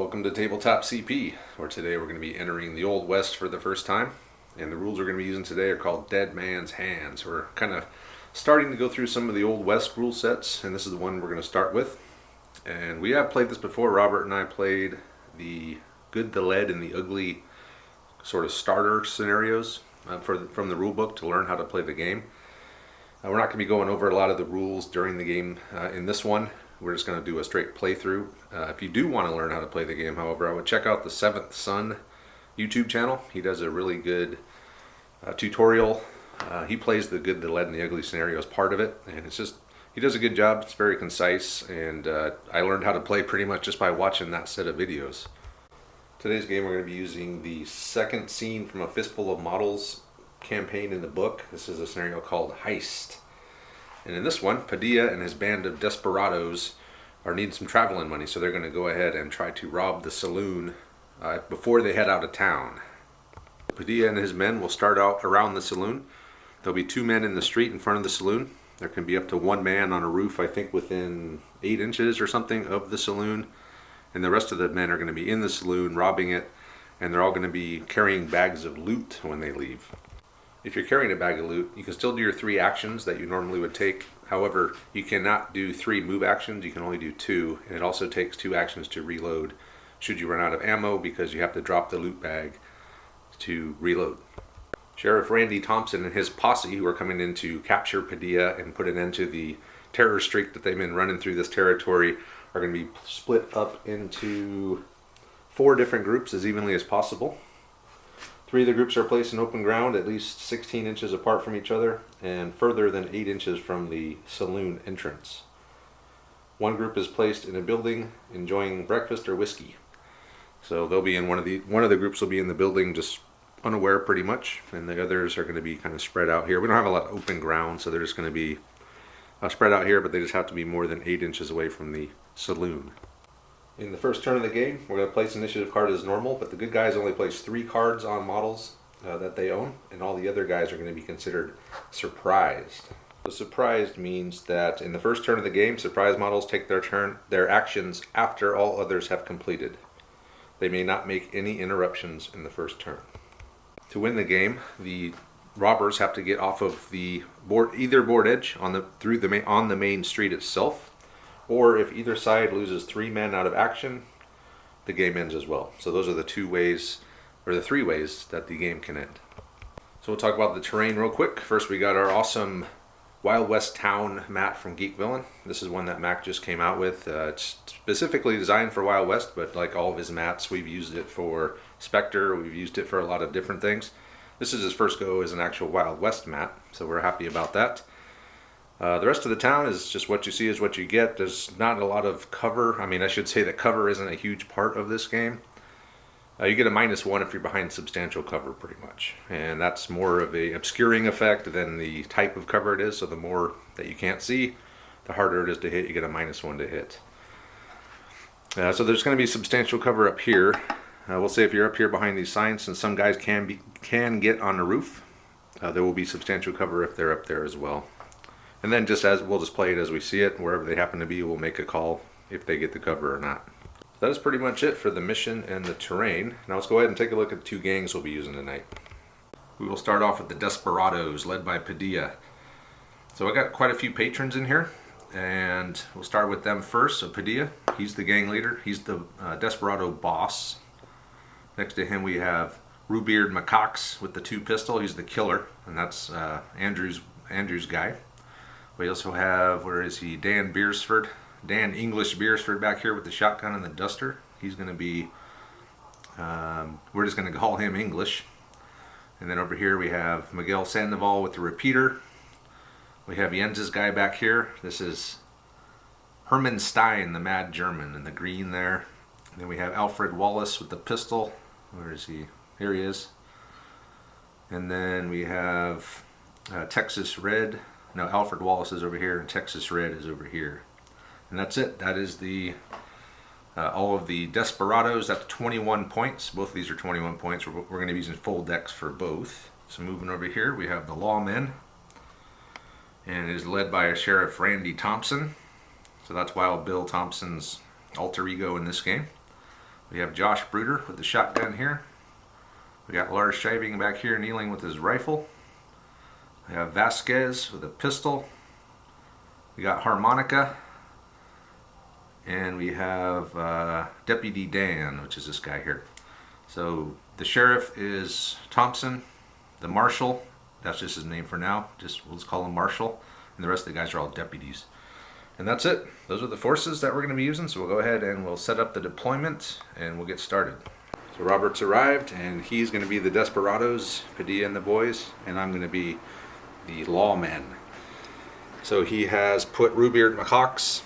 Welcome to Tabletop CP, where today we're going to be entering the Old West for the first time. And the rules we're going to be using today are called Dead Man's Hands. We're kind of starting to go through some of the Old West rule sets, and this is the one we're going to start with. And we have played this before. Robert and I played the Good, the Lead, and the Ugly sort of starter scenarios from the rule book to learn how to play the game. We're not going to be going over a lot of the rules during the game in this one. We're just going to do a straight playthrough. If you do want to learn how to play the game, however, I would check out the Seventh Son YouTube channel. He does a really good tutorial. He plays the Good, the Lead, and the Ugly scenario as part of it, and he does a good job. It's very concise, and I learned how to play pretty much just by watching that set of videos. Today's game, we're going to be using the second scene from A Fistful of Models campaign in the book. This is a scenario called Heist. And in this one, Padilla and his band of Desperados are needing some traveling money, so they're going to go ahead and try to rob the saloon before they head out of town. Padilla and his men will start out around the saloon. There'll be two men in the street in front of the saloon. There can be up to one man on a roof, I think within 8 inches or something of the saloon. And the rest of the men are going to be in the saloon robbing it, and they're all going to be carrying bags of loot when they leave. If you're carrying a bag of loot, you can still do your 3 actions that you normally would take. However, you cannot do 3 move actions, you can only do 2, and it also takes 2 actions to reload should you run out of ammo, because you have to drop the loot bag to reload. Sheriff Randy Thompson and his posse, who are coming in to capture Padilla and put an end to the terror streak that they've been running through this territory, are going to be split up into 4 different groups as evenly as possible. 3 of the groups are placed in open ground at least 16 inches apart from each other and further than 8 inches from the saloon entrance. 1 group is placed in a building enjoying breakfast or whiskey. So they'll be in one of the groups will be in the building just unaware pretty much, and the others are going to be kind of spread out here. We don't have a lot of open ground, so they're just going to be spread out here, but they just have to be more than 8 inches away from the saloon. In the first turn of the game, we're going to place initiative card as normal, but the good guys only place 3 cards on models that they own, and all the other guys are going to be considered surprised. So surprised means that in the first turn of the game, surprise models take their actions after all others have completed. They may not make any interruptions in the first turn. To win the game, the robbers have to get off of the either board edge on the main street itself, or if either side loses 3 men out of action, the game ends as well. So those are the 2 ways, or the 3 ways that the game can end. So we'll talk about the terrain real quick. First, we got our awesome Wild West Town mat from Geek Villain. This is one that Mac just came out with. It's specifically designed for Wild West, but like all of his mats, we've used it for Spectre, we've used it for a lot of different things. This is his first go as an actual Wild West mat, so we're happy about that. The rest of the town is just what you see is what you get. There's not a lot of cover. I mean, I should say that cover isn't a huge part of this game. You get a -1 if you're behind substantial cover, pretty much. And that's more of a obscuring effect than the type of cover it is. So the more that you can't see, the harder it is to hit. You get a -1 to hit. So there's going to be substantial cover up here. We'll say if you're up here behind these signs, and some guys can get on the roof, there will be substantial cover if they're up there as well. And then we'll just play it as we see it. Wherever they happen to be, we'll make a call if they get the cover or not. That is pretty much it for the mission and the terrain. Now let's go ahead and take a look at the 2 gangs we'll be using tonight. We will start off with the Desperados, led by Padilla. So I got quite a few patrons in here, and we'll start with them first. So Padilla, he's the gang leader. He's the Desperado boss. Next to him we have Rubeard McCox with the 2 pistol. He's the killer, and that's Andrew's guy. We also have, where is he? Dan English Beersford back here with the shotgun and the duster. He's going to be, we're just going to call him English. And then over here we have Miguel Sandoval with the repeater. We have Jens's guy back here. This is Hermann Stein, the mad German, in the green there. And then we have Alfred Wallace with the pistol. Where is he? Here he is. And then we have Texas Red. No, Alfred Wallace is over here, and Texas Red is over here. And that's it. That is all of the Desperados. That's 21 points. Both of these are 21 points. We're going to be using full decks for both. So moving over here, we have the Lawmen. And it is led by Sheriff Randy Thompson. So that's Wild Bill Thompson's alter ego in this game. We have Josh Bruder with the shotgun here. We got Lars Shiving back here kneeling with his rifle. We have Vasquez with a pistol. We got Harmonica. And we have Deputy Dan, which is this guy here. So the sheriff is Thompson. The marshal, that's just his name for now. We'll just call him Marshal. And the rest of the guys are all deputies. And that's it. Those are the forces that we're going to be using. So we'll go ahead and we'll set up the deployment and we'll get started. So Robert's arrived and he's going to be the Desperados, Padilla and the boys, and I'm going to be the Lawmen. So he has put Rubeard McHawks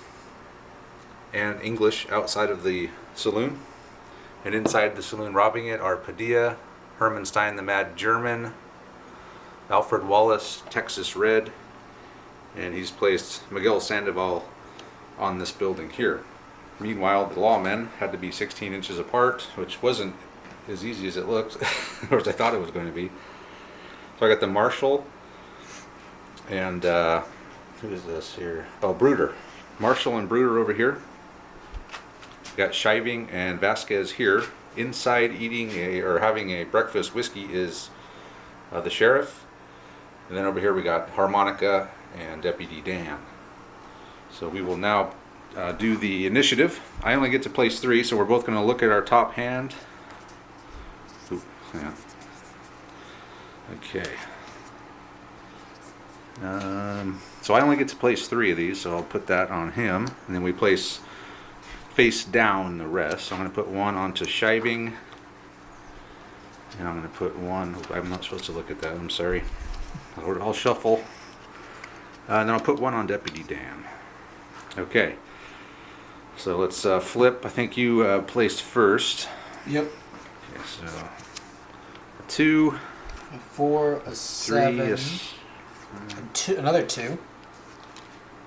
and English outside of the saloon. And inside the saloon robbing it are Padilla, Hermanstein the Mad German, Alfred Wallace, Texas Red, and he's placed Miguel Sandoval on this building here. Meanwhile, the Lawmen had to be 16 inches apart, which wasn't as easy as it looked, or as I thought it was going to be. So I got the Marshal, and who is this here? Oh, Bruder. Marshal and Bruder over here. Got Shiving and Vasquez here. Inside eating or having a breakfast whiskey is the sheriff. And then over here we got Harmonica and Deputy Dan. So we will now do the initiative. I only get to place 3, so we're both going to look at our top hand. Ooh, yeah. Okay. So I only get to place 3 of these, so I'll put that on him. And then we place face down the rest. So I'm going to put 1 onto Shiving. And I'm going to put 1. I'm not supposed to look at that. I'm sorry. I'll shuffle. And then I'll put 1 on Deputy Dan. Okay. So let's flip. I think you placed first. Yep. Okay, so a 2, A 4, a 3, 7, a 2, another 2,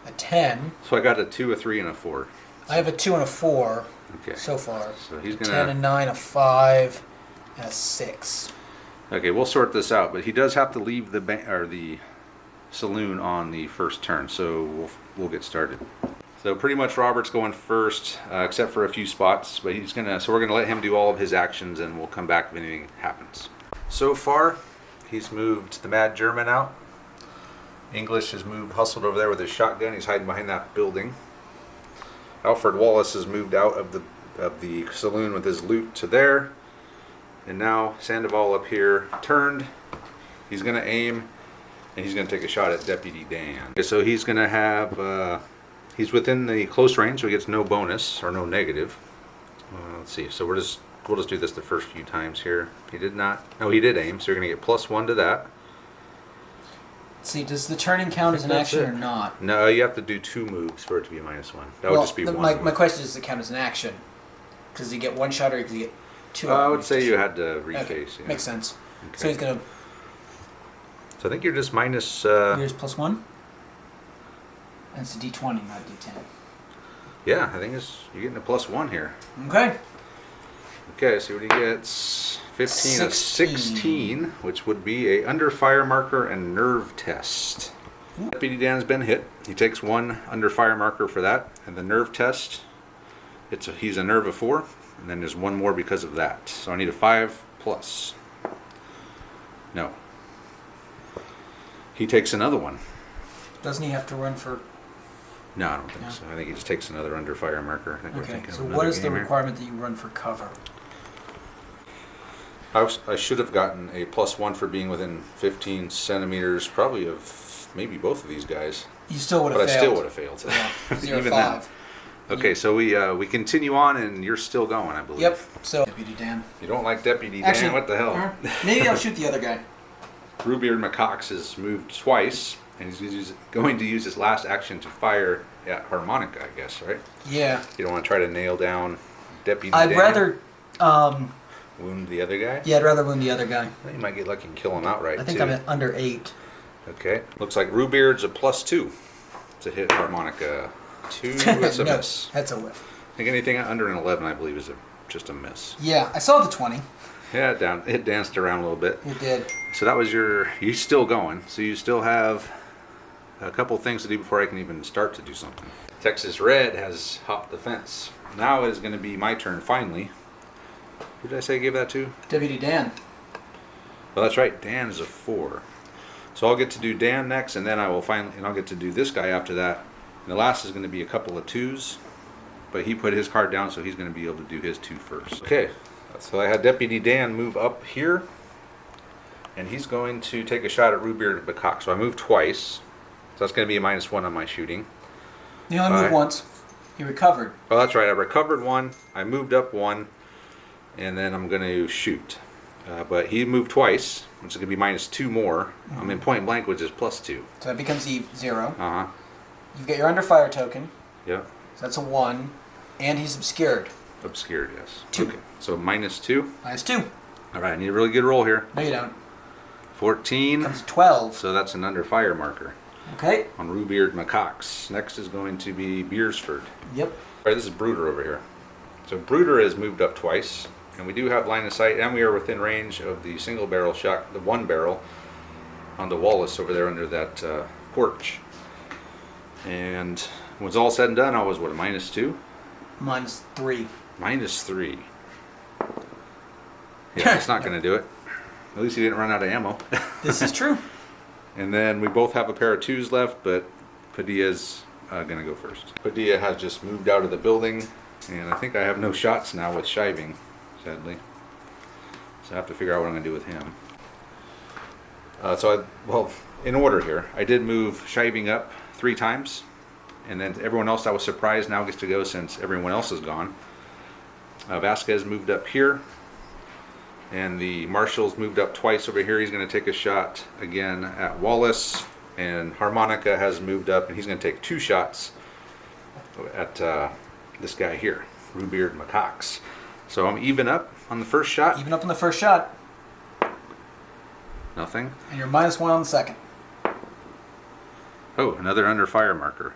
a 10. So I got a 2, a 3, and a 4. I have a 2 and a 4 Okay. so far. So he's A gonna 10, a 9, a 5, and a 6. Okay, we'll sort this out, but he does have to leave the saloon on the first turn, so we'll get started. So pretty much Robert's going first, except for a few spots, but so we're gonna let him do all of his actions, and we'll come back if anything happens. So far, he's moved the Mad German out. English has hustled over there with his shotgun. He's hiding behind that building. Alfred Wallace has moved out of the saloon with his loot to there. And now Sandoval up here turned. He's going to aim, and he's going to take a shot at Deputy Dan. Okay, so he's going to have, he's within the close range, so he gets no bonus or no negative. Let's see. So we'll just do this the first few times here. He did not. No, he did aim, so you're going to get +1 to that. Let's see, does the turning count as an action or not? No, you have to do 2 moves for it to be -1. That would just be 1. My question is, does it count as an action? Because you get 1 shot, or does he get 2? I would say you had to reface. Okay. Yeah. Makes sense. Okay. So he's going to... So I think you're just minus... Here's +1? And it's a D20, not D10. Yeah, I think you're getting a +1 here. Okay. Okay, so what he gets, 15 of 16, which would be a under fire marker and nerve test. Deputy Dan has been hit. He takes 1 under fire marker for that, and the nerve test, he's a nerve of 4, and then there's 1 more because of that. So I need a 5 plus. No. He takes another 1. Doesn't he have to run for... No, I don't think so. I think he just takes another under fire marker. I think we're Okay, thinking so of what another is the game here. requirement that you run for cover? I should have gotten a +1 for being within 15 centimeters, probably of maybe both of these guys. You still would have But failed. I still would have failed. Yeah, 0, Even 5. then. Okay, so we continue on, and you're still going, I believe. Yep. So Deputy Dan. You don't like Deputy Actually, Dan? What the hell? Maybe I'll shoot the other guy. Rubeard McCox has moved twice, and he's going to use his last action to fire at Harmonica, I guess, right? Yeah. You don't want to try to nail down Deputy I'd Dan? rather... Wound the other guy? Yeah, I'd rather wound the other guy. Well, you might get lucky and kill him outright, I think too. I'm at under 8. Okay. Looks like Rubeard's a +2 to hit Harmonica. 2 is a No, miss. that's a whiff. I think anything under an 11, I believe, is just a miss. Yeah, I saw the 20. Yeah, it danced around a little bit. It did. So that was you're still going. So you still have a couple things to do before I can even start to do something. Texas Red has hopped the fence. Now it is going to be my turn finally. Who did I say I gave that to? Deputy Dan. Well, that's right. Dan is a 4. So I'll get to do Dan next, and then I'll get to do this guy after that. And the last is going to be a couple of 2s, but he put his card down, so he's going to be able to do his 2 first. Okay, so I had Deputy Dan move up here, and he's going to take a shot at Rubeard McCock. So I moved twice, so that's going to be a -1 on my shooting. You only moved once. He recovered. Oh, that's right. I recovered 1. I moved up 1, and then I'm going to shoot. But he moved twice, which is going to be -2 more. Mm-hmm. I'm in point blank, which is +2. So that becomes 0. Uh-huh. You get your under fire token. Yeah. So that's a 1. And he's obscured. Obscured, yes. 2. Okay. So -2. -2. All right, I need a really good roll here. No, you don't. 14. Becomes 12. So that's an under fire marker Okay. on Rubeard McCox. Next is going to be Beersford. Yep. All right, this is Bruder over here. So Bruder has moved up twice, and we do have line of sight, and we are within range of the single barrel shot, the 1 barrel on the Wallace over there under that porch. And when it's all said and done, I was what, a -2? -3. -3. Yeah, that's not going to do it. At least he didn't run out of ammo. This is true. And then we both have a pair of 2s left, but Padilla's going to go first. Padilla has just moved out of the building, and I think I have no shots now with shiving, sadly. So I have to figure out what I'm going to do with him. Well, in order here, I did move shiving up 3 times, and then everyone else I was surprised now gets to go since everyone else is gone. Vasquez moved up here, and the Marshall's moved up twice over here. He's going to take a shot again at Wallace, and Harmonica has moved up, and he's going to take 2 shots at this guy here, Rubeard McCox. So I'm even up on the first shot. Even up on the first shot. Nothing. And you're -1 on the second. Oh, another under fire marker.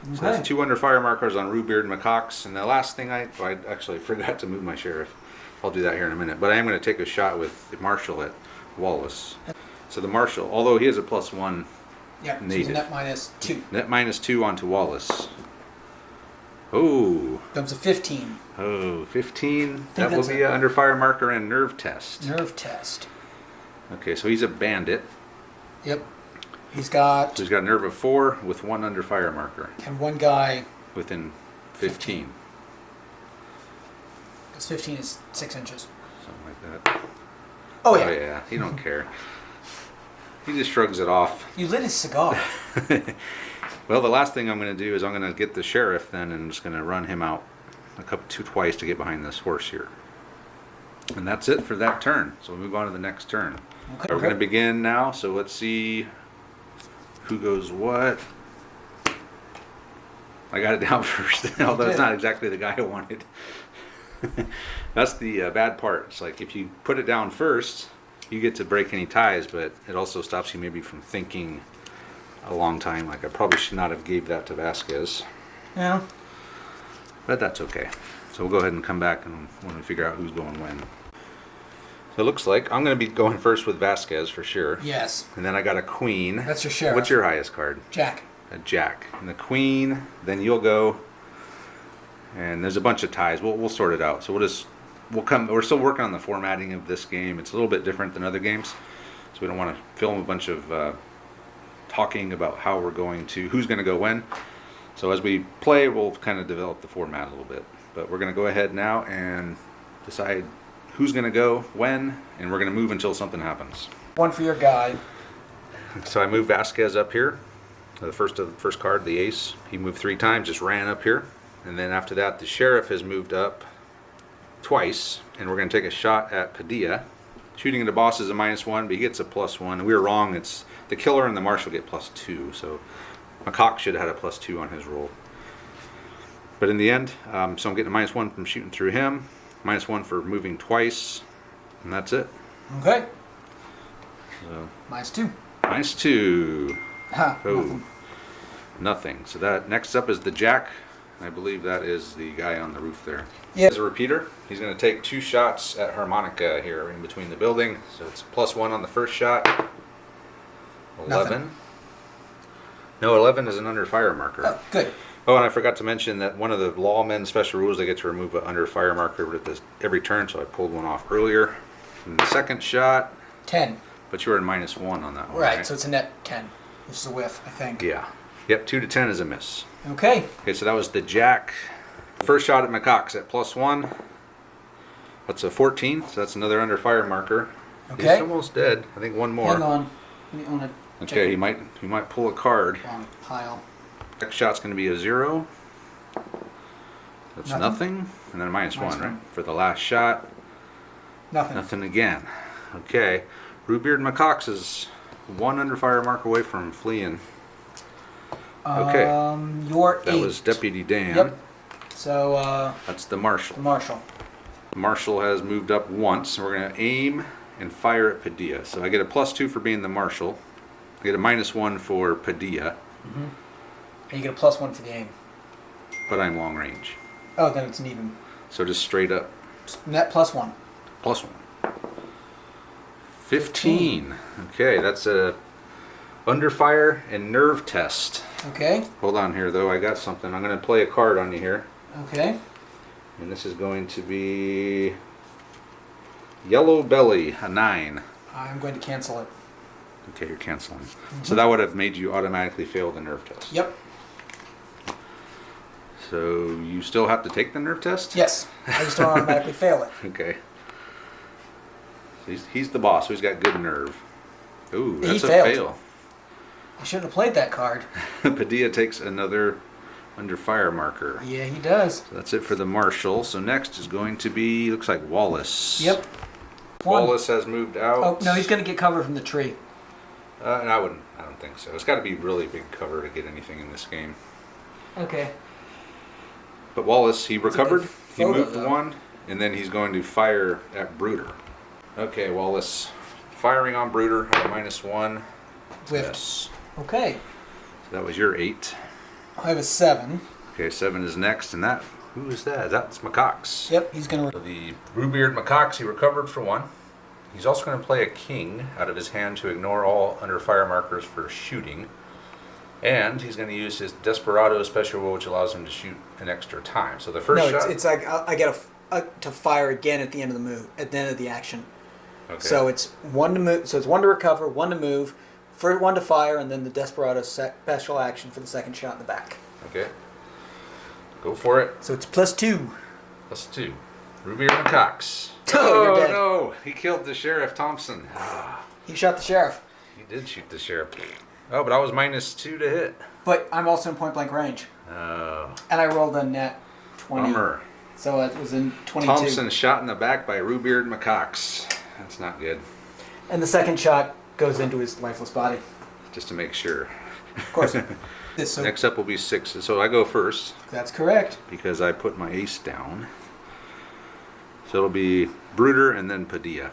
Okay. So that's 2 under fire markers on Rubeard McCox. And the last thing I actually forgot to move my sheriff. I'll do that here in a minute. But I am going to take a shot with the Marshal at Wallace. So the Marshal, although he has a +1 Yep, so native. he's a net -2. Net -2 onto Wallace. Oh. Becomes a 15. Oh, 15. Think That will that's be a- an under fire marker and nerve test. Nerve test. Okay, so he's a bandit. Yep. He's got... So he's got a nerve of 4 with 1 under fire marker And one guy... within 15. Because 15 is 6 inches. Something like that. Oh, yeah. Oh, yeah. He don't care. He just shrugs it off. You lit his cigar. Well, the last thing I'm going to do is I'm going to get the sheriff then, and I'm just going to run him out twice to get behind this horse here. And that's it for that turn. So we'll move on to the next turn. Okay. We're going to begin now, so let's see who goes what. I got it down first, although it's not exactly the guy I wanted. That's the bad part. It's like if you put it down first, you get to break any ties, but it also stops you maybe from thinking a long time. Like I probably should not have gave that to Vasquez. Yeah. But that's okay. So we'll go ahead and come back and when we figure out who's going when. So it looks like I'm going to be going first with Vasquez for sure. Yes. And then I got a queen. That's your sheriff. What's your highest card? Jack. A jack. And the queen, then you'll go. And there's a bunch of ties. We'll sort it out. So we're still working on the formatting of this game. It's a little bit different than other games. So we don't want to film a bunch of talking about how we're going to, who's going to go when. So as we play, we'll kind of develop the format a little bit. But we're going to go ahead now and decide who's going to go when, and we're going to move until something happens. One for your guy. So I moved Vasquez up here. The first card, the ace. He moved 3 times, just ran up here. And then after that, the sheriff has moved up twice, and we're going to take a shot at Padilla. Shooting at the boss is a -1, but he gets a +1. And we were wrong. It's the killer and the marshal get +2. So McCock should have had a +2 on his roll. But in the end, so I'm getting a -1 from shooting through him, -1 for moving twice, and that's it. Okay. So -2. -2. Ha, Oh, nothing. So that next up is the jack. I believe that is the guy on the roof there. Yeah. As a repeater, he's going to take 2 shots at Harmonica here in between the building. So it's +1 on the first shot. 11. Nothing. No, 11 is an under fire marker. Oh, good. Oh, and I forgot to mention that one of the Lawmen special rules, they get to remove an under fire marker at every turn, so I pulled one off earlier. And the second shot, 10. but you were in -1 on that one. Right, so it's a net 10. This is a whiff, I think. Yeah. Yep, 2 to 10 is a miss. Okay. Okay, so that was the Jack. First shot at McCox at +1. That's a 14, so that's another under fire marker. Okay. He's almost dead. I think one more. Hang on. I want to check Okay, he might pull a card. on pile. Next shot's going to be a 0. That's nothing. And then a -1, -1. right? For the last shot, Nothing. nothing again. Okay, Rubeard McCox is 1 under fire mark away from fleeing. Okay. You're That 8. was Deputy Dan. Yep. So, That's the Marshal. Marshall. The Marshal has moved up once. We're going to aim and fire at Padilla. So I get a +2 for being the Marshal. I get a -1 for Padilla, And you get a +1 for the aim. but I'm long range. Oh, then it's an even. So just straight up Net +1. +1. 15. Okay, that's a under fire and nerve test. Okay. Hold on here though, I got something. I'm going to play a card on you here. Okay. And this is going to be Yellow Belly, a 9. I'm going to cancel it. Okay, you're canceling. So that would have made you automatically fail the nerve test. Yep. So you still have to take the nerve test? Yes. I just don't automatically fail it. Okay. So he's the boss, so he's got good nerve. Ooh, He that's a failed. fail. I shouldn't have played that card. Padilla takes another under fire marker. Yeah, he does. So that's it for the Marshal. So next is going to be, looks like Wallace. Yep. 1. Wallace has moved out. Oh, no, he's going to get cover from the tree. And I don't think so. It's got to be really big cover to get anything in this game. Okay. But Wallace, he recovered. He photo, moved though. 1, and then he's going to fire at Brooder. Okay, Wallace, firing on Brooder at a -1. Whiffed. Yes. Okay. So that was your 8. I have a 7. Okay, 7 is next, and that, who is that? That's McCox. Yep, he's going to... So the Rubeard McCox, he recovered for 1. He's also going to play a king out of his hand to ignore all under fire markers for shooting. And he's going to use his Desperados special rule, which allows him to shoot an extra time. So the first shot... it's like I get to fire again at the end of the move, at the end of the action. Okay. So it's 1 to move. So it's 1 to recover, 1 to move, for 1 to fire, and then the Desperados special action for the second shot in the back. Okay. Go for it. So it's +2. +2. Rubeard McCox. Oh, you're dead. No! He killed the Sheriff Thompson. He shot the sheriff. He did shoot the Sheriff. Oh, but I was -2 to hit. But I'm also in point blank range. Oh. And I rolled a net 20. Bummer. So it was in 22. Thompson shot in the back by Rubeard McCox. That's not good. And the second shot goes into his lifeless body. Just to make sure. Of course. So Next up will be 6. So I go first that's correct. because I put my ace down. So it'll be Brooder and then Padilla.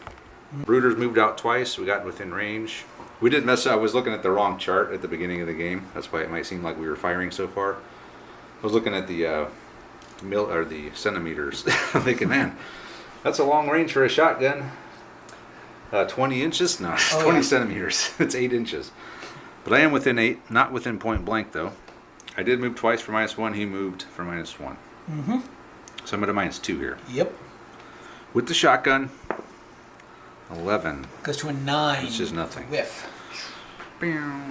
Brooder's moved out twice. We got within range. We did mess up. I was looking at the wrong chart at the beginning of the game. That's why it might seem like we were firing so far. I was looking at the the centimeters. I'm thinking, man, that's a long range for a shotgun. 20 inches? No, it's 20 centimeters. It's 8 inches. But I am within 8, not within point blank though. I did move twice for -1. He moved for -1. Mm-hmm. So I'm at a -2 here. Yep. With the shotgun, 11. Goes to a 9. Which is nothing. Whiff.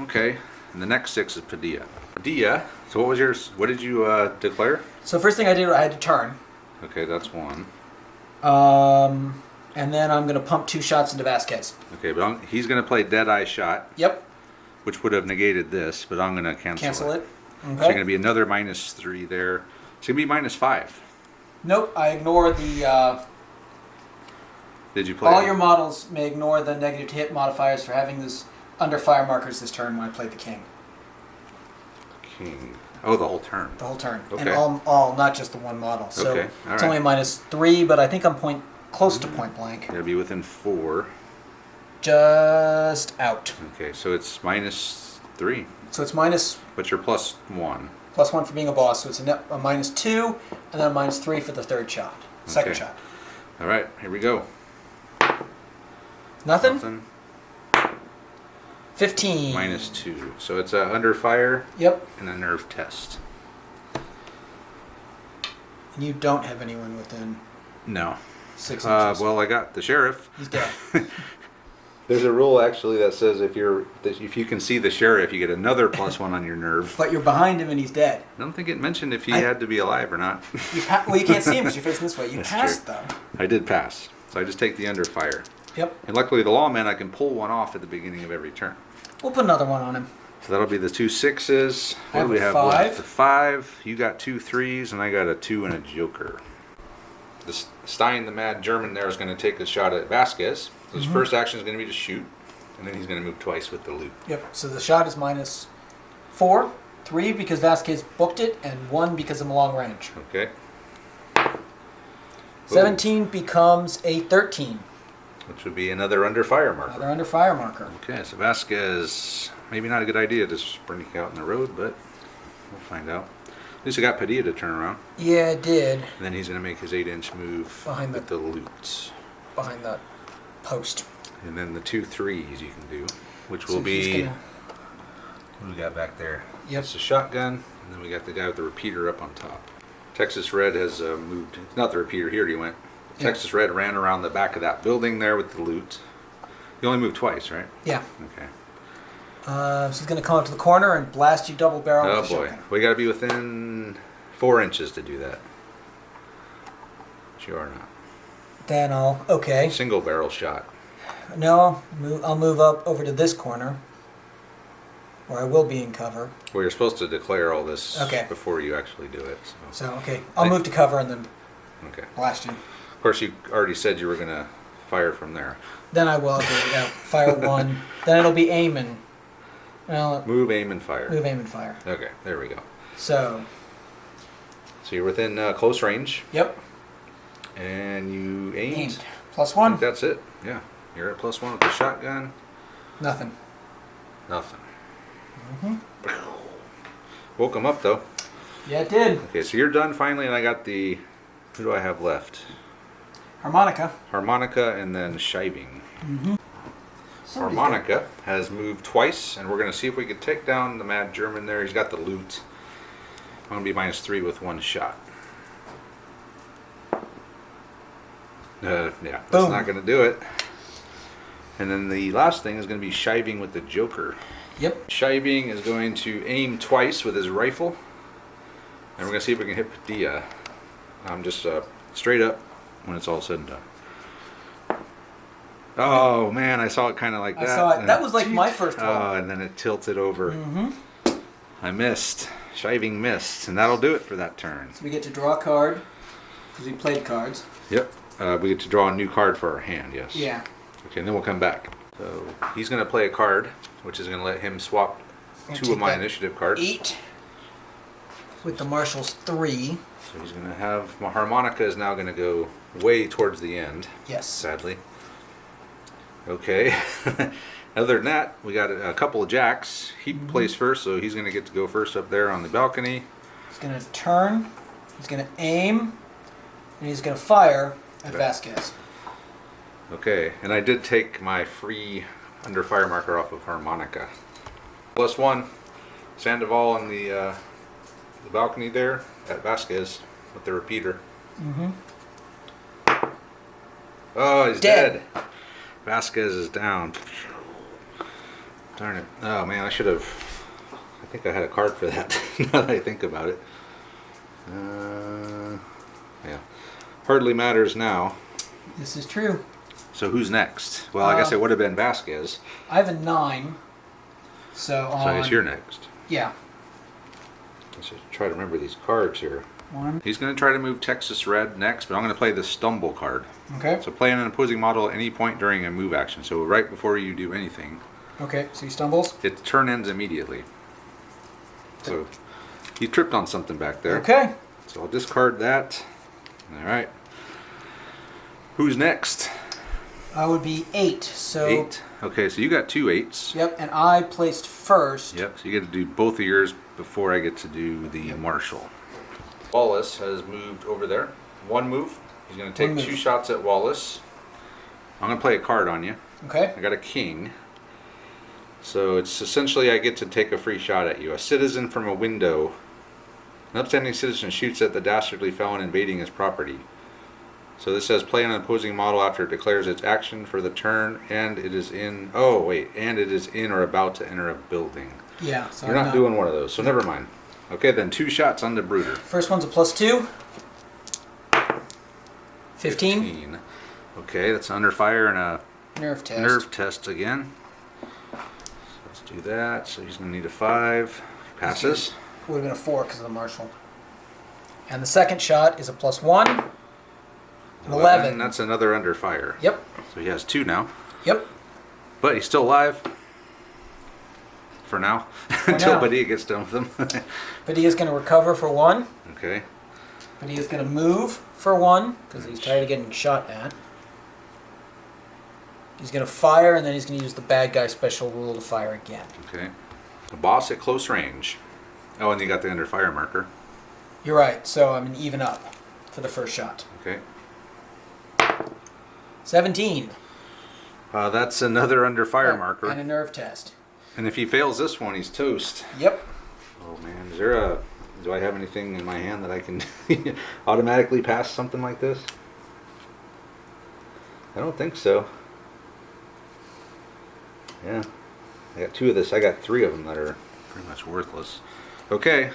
Okay. And the next 6 is Padilla. Padilla. So what was yours? What did you declare? So first thing I did, I had to turn. Okay, that's 1. And then I'm going to pump 2 shots into Vasquez. Okay, but he's going to play Deadeye Shot, Yep. which would have negated this, but I'm going to cancel it. Okay. So you're going to be another -3 there. It's going to be -5. Nope, I ignore the... Did you play? all your models may ignore the negative hit modifiers for having this under fire markers this turn when I played the king. King. Oh, the whole turn. The whole turn. Okay. And all, not just the one model. So Okay, all it's right. only a -3, but I think I'm close to point blank. You're going to be within 4. Just out. Okay, so it's -3. So it's minus But you're +1. +1 for being a boss. So it's a -2, and then a -3 for the third shot. Second Okay. shot. All right, here we go. Nothing? Nothing. 15. -2. So it's under fire Yep. and a nerve test. And you don't have anyone within No. 6 inches. Well, I got the sheriff. He's dead. There's a rule actually that says if you can see the sheriff, you get another +1 on your nerve. But you're behind him and he's dead. I don't think it mentioned if he had to be alive or not. Well, you can't see him because you're facing this way. You That's passed, true. though. I did pass, so I just take the under fire. Yep. And luckily, the lawman, I can pull one off at the beginning of every turn. We'll put another one on him. So that'll be the 2 6s. I What do we have 5. left? The 5. You got 2 3s, and I got a 2 and a joker. The Stein, the mad German, there is going to take a shot at Vasquez. His first action is going to be to shoot, and then he's going to move twice with the loot. Yep. So the shot is -4, 3 because Vasquez booked it, and 1 because of long range. Okay. 17 becomes a 13. Which would be another under fire marker. Another under fire marker. Okay, so Vasquez, maybe not a good idea to sprint out in the road, but we'll find out. At least I got Padilla to turn around. Yeah, it did. And then he's going to make his 8-inch move Behind with the loot. Behind the post. And then the 2 3s you can do, which will So he's be... gonna- What do we got back there? Yep. It's a shotgun, and then we got the guy with the repeater up on top. Texas Red has moved. Not the repeater, here he went. Yeah. Texas Red ran around the back of that building there with the loot. You only moved twice, right? Yeah. Okay. So he's going to come up to the corner and blast you double barrel Oh with the boy, shotgun. we got to be within 4 inches to do that. But you are not. Then okay. Single barrel shot. No, I'll move up over to this corner, where I will be in cover. Well, you're supposed to declare all this Okay. before you actually do it. So. So, okay. I'll move to cover and then Okay. blast you. Of course, you already said you were going to fire from there. Then I will fire 1. Then it'll be aim and... Well, Move, aim, and fire. move, aim, and fire. Okay, there we go. So, So you're within close range, yep. and you aimed. Aimed. I think +1. that's it. Yeah, you're at +1 with the shotgun. Nothing. Nothing. Woke him up though. Yeah, it did. Okay, so you're done finally, and I got the. Who do I have left? Harmonica. Harmonica and then Shiving. Somebody's Harmonica has moved twice, and we're going to see if we can take down the mad German there. He's got the loot. I'm going to be -3 with 1 shot. Yeah, that's Boom. not going to do it. And then the last thing is going to be Shiving with the Joker. Yep. Shiving is going to aim twice with his rifle, and we're going to see if we can hit Padilla. Just straight up when it's all said and done. Oh man, I saw it kind of like that. I saw it. and That was like my first roll. Oh, and then it tilted over. I missed. Shiving missed, and that'll do it for that turn. So we get to draw a card, because we played cards. Yep. We get to draw a new card for our hand, yes. Yeah. Okay, and then we'll come back. So he's going to play a card, which is going to let him swap Gonna 2 take of my that initiative cards. 8. With the Marshal's 3. So he's going to have... My harmonica is now going to go way towards the end, Yes. sadly. Okay. Other than that, we got a couple of jacks. He plays first, so he's going to get to go first up there on the balcony. He's going to turn. He's going to aim. And he's going to fire at Vasquez. Okay, and I did take my free under fire marker off of harmonica. +1, Sandoval on the balcony there at Vasquez with the repeater. Oh, he's dead. Vasquez is down. Darn it. Oh man, I should have... I think I had a card for that, now that I think about it. Yeah. Hardly matters now. This is true. So who's next? Well, I guess it would have been Vasquez. I have a 9. So So I guess you're next. Yeah. Let's just try to remember these cards here. 1. He's going to try to move Texas Red next, but I'm going to play the Stumble card. Okay. So play an opposing model at any point during a move action. So right before you do anything, Okay, so he stumbles. its turn ends immediately. So he tripped on something back there. Okay. So I'll discard that. All right. Who's next? I would be 8. So 8. Okay, so you got 2 8s. Yep, and I placed first. Yep, so you get to do both of yours before I get to do the Marshal. Wallace has moved over there. 1 move. He's going to take 2 shots at Wallace. I'm going to play a card on you. Okay. I got a king. So it's essentially I get to take a free shot at you. A citizen from a window An upstanding citizen shoots at the dastardly felon invading his property. So this says play an opposing model after it declares its action for the turn, and it is in. Oh wait, and it is in or about to enter a building. Yeah, so You're not doing one of those, so never mind. Okay, then 2 shots on the Brooder. First one's a +2. 15. Okay, that's under fire and a Nerve test. nerve test again. So let's do that. So he's going to need a 5. Passes. Would have been a 4 because of the marshal. And the second shot is a +1. An 11. That's another under fire. Yep. So he has 2 now. Yep. But he's still alive. For now. Until now. Padilla gets done with him. Padilla's going to recover for 1. Okay. Padilla's going to move for 1 because he's tired of getting shot at. He's going to fire, and then he's going to use the bad guy special rule to fire again. Okay. The boss at close range. Oh, and you got the under fire marker. You're right. So I'm an even up for the first shot. Okay. 17. That's another under fire marker. And a nerve test. And if he fails this one, he's toast. Yep. Oh man, do I have anything in my hand that I can automatically pass something like this? I don't think so. Yeah. I got 2 of this. I got 3 of them that are pretty much worthless. Okay.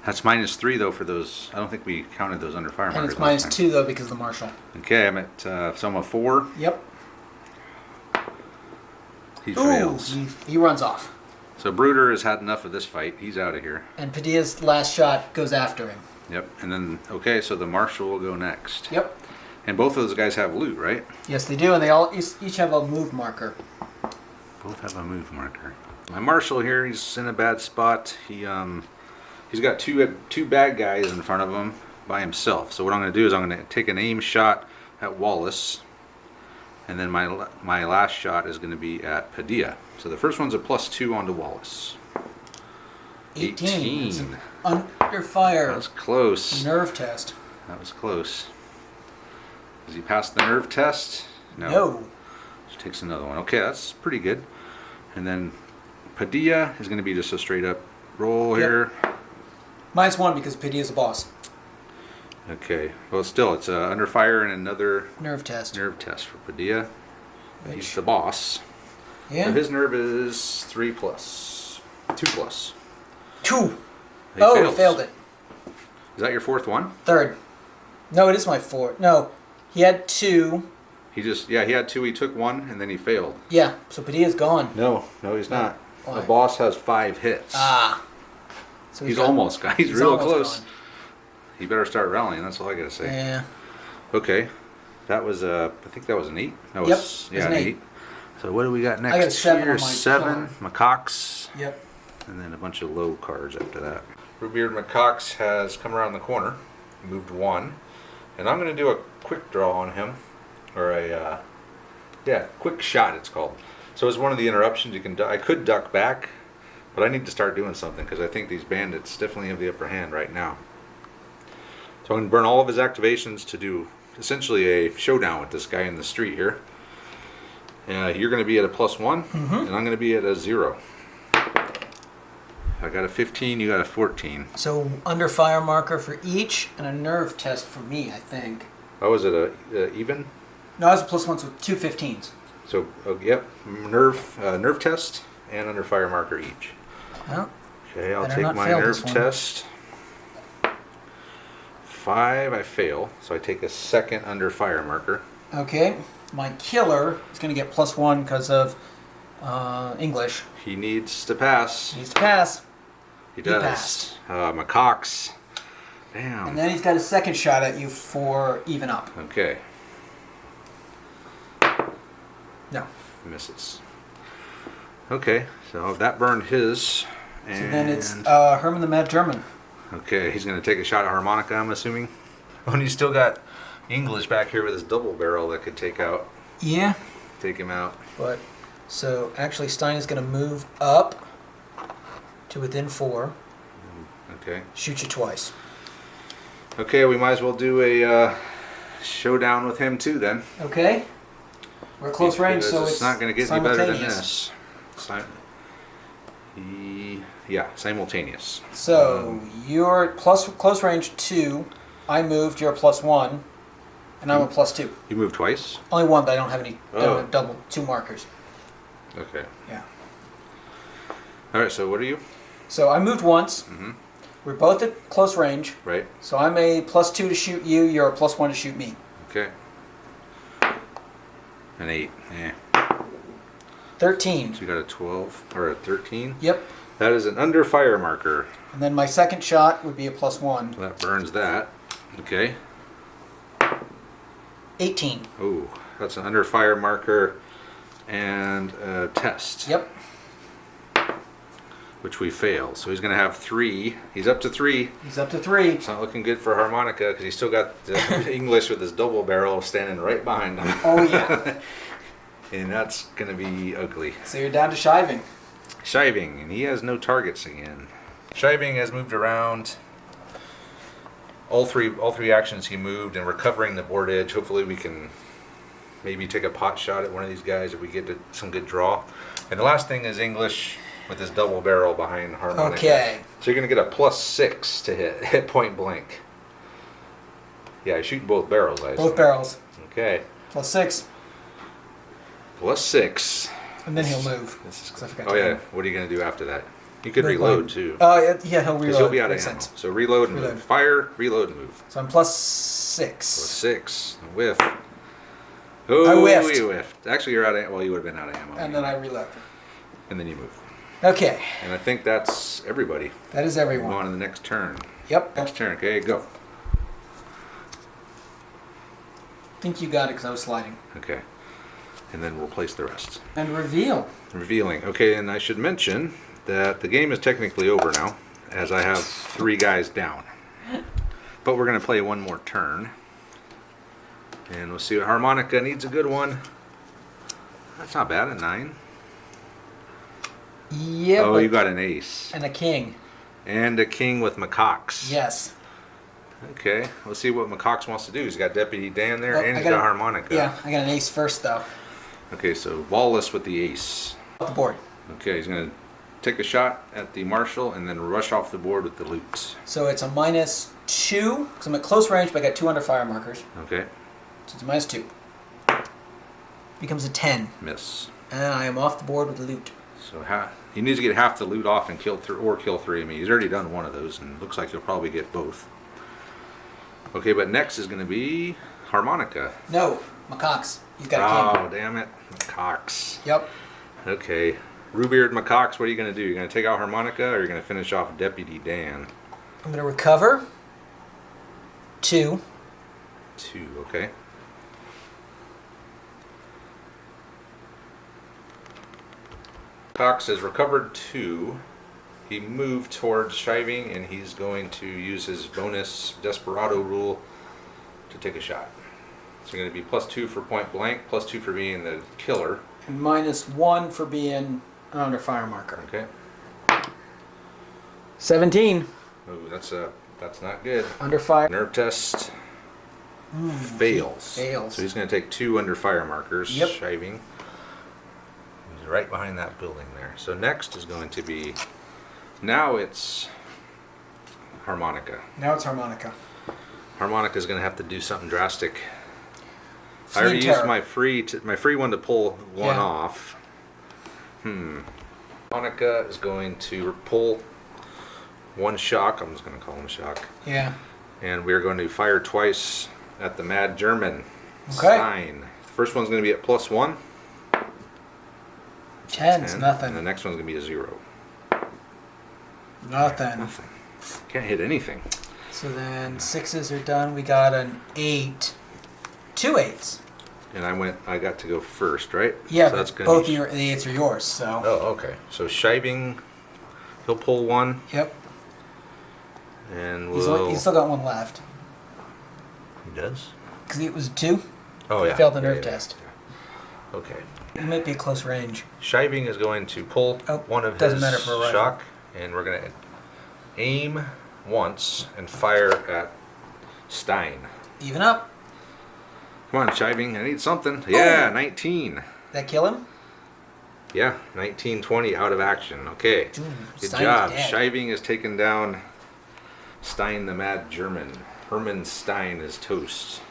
That's -3 though for those. I don't think we counted those under fire And markers. it's last time. -2 though because of the marshal. Okay, I'm at so I'm a 4. Yep. He Ooh, fails. he runs off. So Brooder has had enough of this fight. He's out of here. And Padilla's last shot goes after him. Yep. And then okay, so the marshal will go next. Yep. And both of those guys have loot, right? Yes, they do, and they all each have a move marker. Both have a move marker. My marshal here, he's in a bad spot. He's got two bad guys in front of him by himself. So what I'm going to do is I'm going to take an aim shot at Wallace, and then my last shot is going to be at Padilla. So the first one's a +2 onto Wallace. 18. It's an under fire. That was close. Nerve test. That was close. Does he pass the nerve test? No. Just takes another one. Okay, that's pretty good. And then Padilla is going to be just a straight up roll here. -1 because Padilla's a boss. Okay. Well, still, it's under fire and another Nerve test. nerve test for Padilla. Which- He's the boss. Yeah. So his nerve is 3+. 2+. 2. He Oh, fails. he failed it. Is that your 4th one? 3rd. No, it is my 4th. No, he had 2. He had 2. He took 1 and then he failed. Yeah, so Padilla's gone. No, he's not. Why? The boss has 5 hits. Ah. So He's almost gone. He's real almost close. gone. He better start rallying. That's all I gotta say. Yeah. Okay, that was I think that was an 8. No, Yep, it's, it was an an 8. eight. So what do we got next? I got a 7 here? on my 7. McCox, Yep. and then a bunch of low cards after that. Rubeard McCox has come around the corner, moved 1, and I'm going to do a quick draw on him, or a quick shot. It's called. So as one of the interruptions, I could duck back, but I need to start doing something because I think these bandits definitely have the upper hand right now. So I'm going to burn all of his activations to do essentially a showdown with this guy in the street here. You're going to be at a +1, and I'm going to be at a 0. I got a 15, you got a 14. So under fire marker for each, and a nerve test for me, I think. Oh, is it a even? No, I was a +1, so 2 15s. So, yep, nerve test and under fire marker each. Oh, Okay, I'll better take not my fail nerve this one. test. 5, I fail, so I take a second under fire marker. okay. My killer is going to get +1 because of English. He needs to pass. He needs to pass. He does. passed. McCox. Damn. And then he's got a second shot at you for even up. Okay, No. misses. Okay, so that burned his. So And then it's Herman the Mad German. okay, he's going to take a shot at harmonica, I'm assuming. Oh, and he's still got English back here with his double barrel that could take him out. But so actually Stein is going to move up to within 4. Okay. Shoot you twice. Okay, we might as well do a showdown with him too then. Okay. We're close range, Because so it's not going to get any better than simultaneous. this. Yeah, simultaneous. So you're plus close range 2. I moved. You're a +1, and I'm a +2. You moved twice? Only one, but I don't have any. Oh. Don't have double 2 markers. Okay. Yeah. All right, so what are you? So I moved once. Mm-hmm. We're both at close range. Right. So I'm a +2 to shoot you. You're a +1 to shoot me. Okay. An 8. 13. So you got a 12 or a 13? Yep. That is an under fire marker. And then my second shot would be a +1. That burns that. Okay. 18. Oh, that's an under fire marker and a test. Yep. Which we fail. So he's going to have 3. He's up to 3. He's up to 3. It's not looking good for harmonica because he's still got the English with his double barrel standing right behind him. Oh, yeah. And that's going to be ugly. So you're down to shiving. Shiving, and he has no targets again. Shiving has moved around. All three actions he moved, and we're covering the board edge. Hopefully we can maybe take a pot shot at one of these guys if we get to some good draw. And the last thing is English with his double barrel behind harmonica. Okay. So you're going to get a +6 to hit point blank. Yeah, he's shooting both barrels, I assume. Both barrels. Okay. +6. +6. And then he'll move. This is, 'Cause I forgot oh to yeah, move. what are you going to do after that? You could Reload. reload too. Oh, yeah, he'll Because reload. he'll be out of Makes ammo. sense. So reload and Reload. move. Fire, reload and move. So I'm +6. +6. Whiff. Oh, I whiffed. You whiffed. Actually, you're out of ammo. Well, you would have been out of ammo. And then I reload. And then you move. Okay. And I think that's everybody. That is Move everyone. on to the next turn. Yep. Next turn. Okay, go. I think you got it because I was sliding. Okay. And then we'll place the rest. And reveal. Revealing. Okay, and I should mention that the game is technically over now, as I have 3 guys down. But we're going to play one more turn. And we'll see what harmonica needs a good one. That's not bad, a 9. Yeah. Oh, but- you got an ace. And a king. And a king with macaques. Yes. Okay, let's see what macaques wants to do. He's got Deputy Dan there, Oh, and I he's got got a- harmonica. Yeah, I got an ace first, though. Okay, so Wallace with the ace. Off the board. Okay, he's going to take a shot at the marshal and then rush off the board with the loot. So it's a -2, because I'm at close range, but I got 2 under fire markers. Okay, So it's a -2. Becomes a 10. miss. And I am off the board with the loot. So he needs to get half the loot off and kill 3. I mean, he's already done one of those, and looks like he'll probably get both. Okay, but next is going to be harmonica. No, macaques. He's got a king. Oh, damn it, macaques. Yep. Okay, Rubeard macaques. What are you going to do? You're going to take out harmonica, or you're going to finish off Deputy Dan? I'm going to recover 2. 2. Okay. Cox has recovered 2. He moved towards shiving, and he's going to use his bonus Desperado rule to take a shot. So you're going to be +2 for point blank, +2 for being the killer. And -1 for being an under fire marker. Okay. 17. Oh, that's not good. Under fire. Nerve test fails. Fails. So he's going to take 2 under fire markers. Yep. Shiving. He's right behind that building there. So next is going to be. Now it's harmonica. Now it's harmonica. Harmonica is going to have to do something drastic. I Flee already and used terror. my free one to pull one Yeah. off. Harmonica is going to pull 1 shock. I'm just going to call him shock. Yeah. And we're going to fire twice at the Mad German. Okay. Stein. The first one's going to be at +1. 10's 10. nothing. And the next one's going to be a 0. Nothing. Nothing. Can't hit anything. So then 6s are done. We got an 8. 2 8s. And I got to go first, right? Yeah, So that's but gonna both be, the 8s are yours, so. Oh, okay. So shiving, he'll pull 1, Yep. and He's still got 1 left. He does? Because it was a 2. Oh, He yeah. failed the Yeah, nerve yeah, test. yeah. Okay. He might be at close range. Shiving is going to pull Oh, one of doesn't his matter for a rifle. shock, and we're going to aim once and fire at Stein. Even up. Come on, Shiving. I need something. Yeah, 19. That kill him? Yeah, 1920 out of action. Okay. Ooh, Good Stein is job. dead. Shiving has taken down Stein the Mad German. Herman Stein is toast.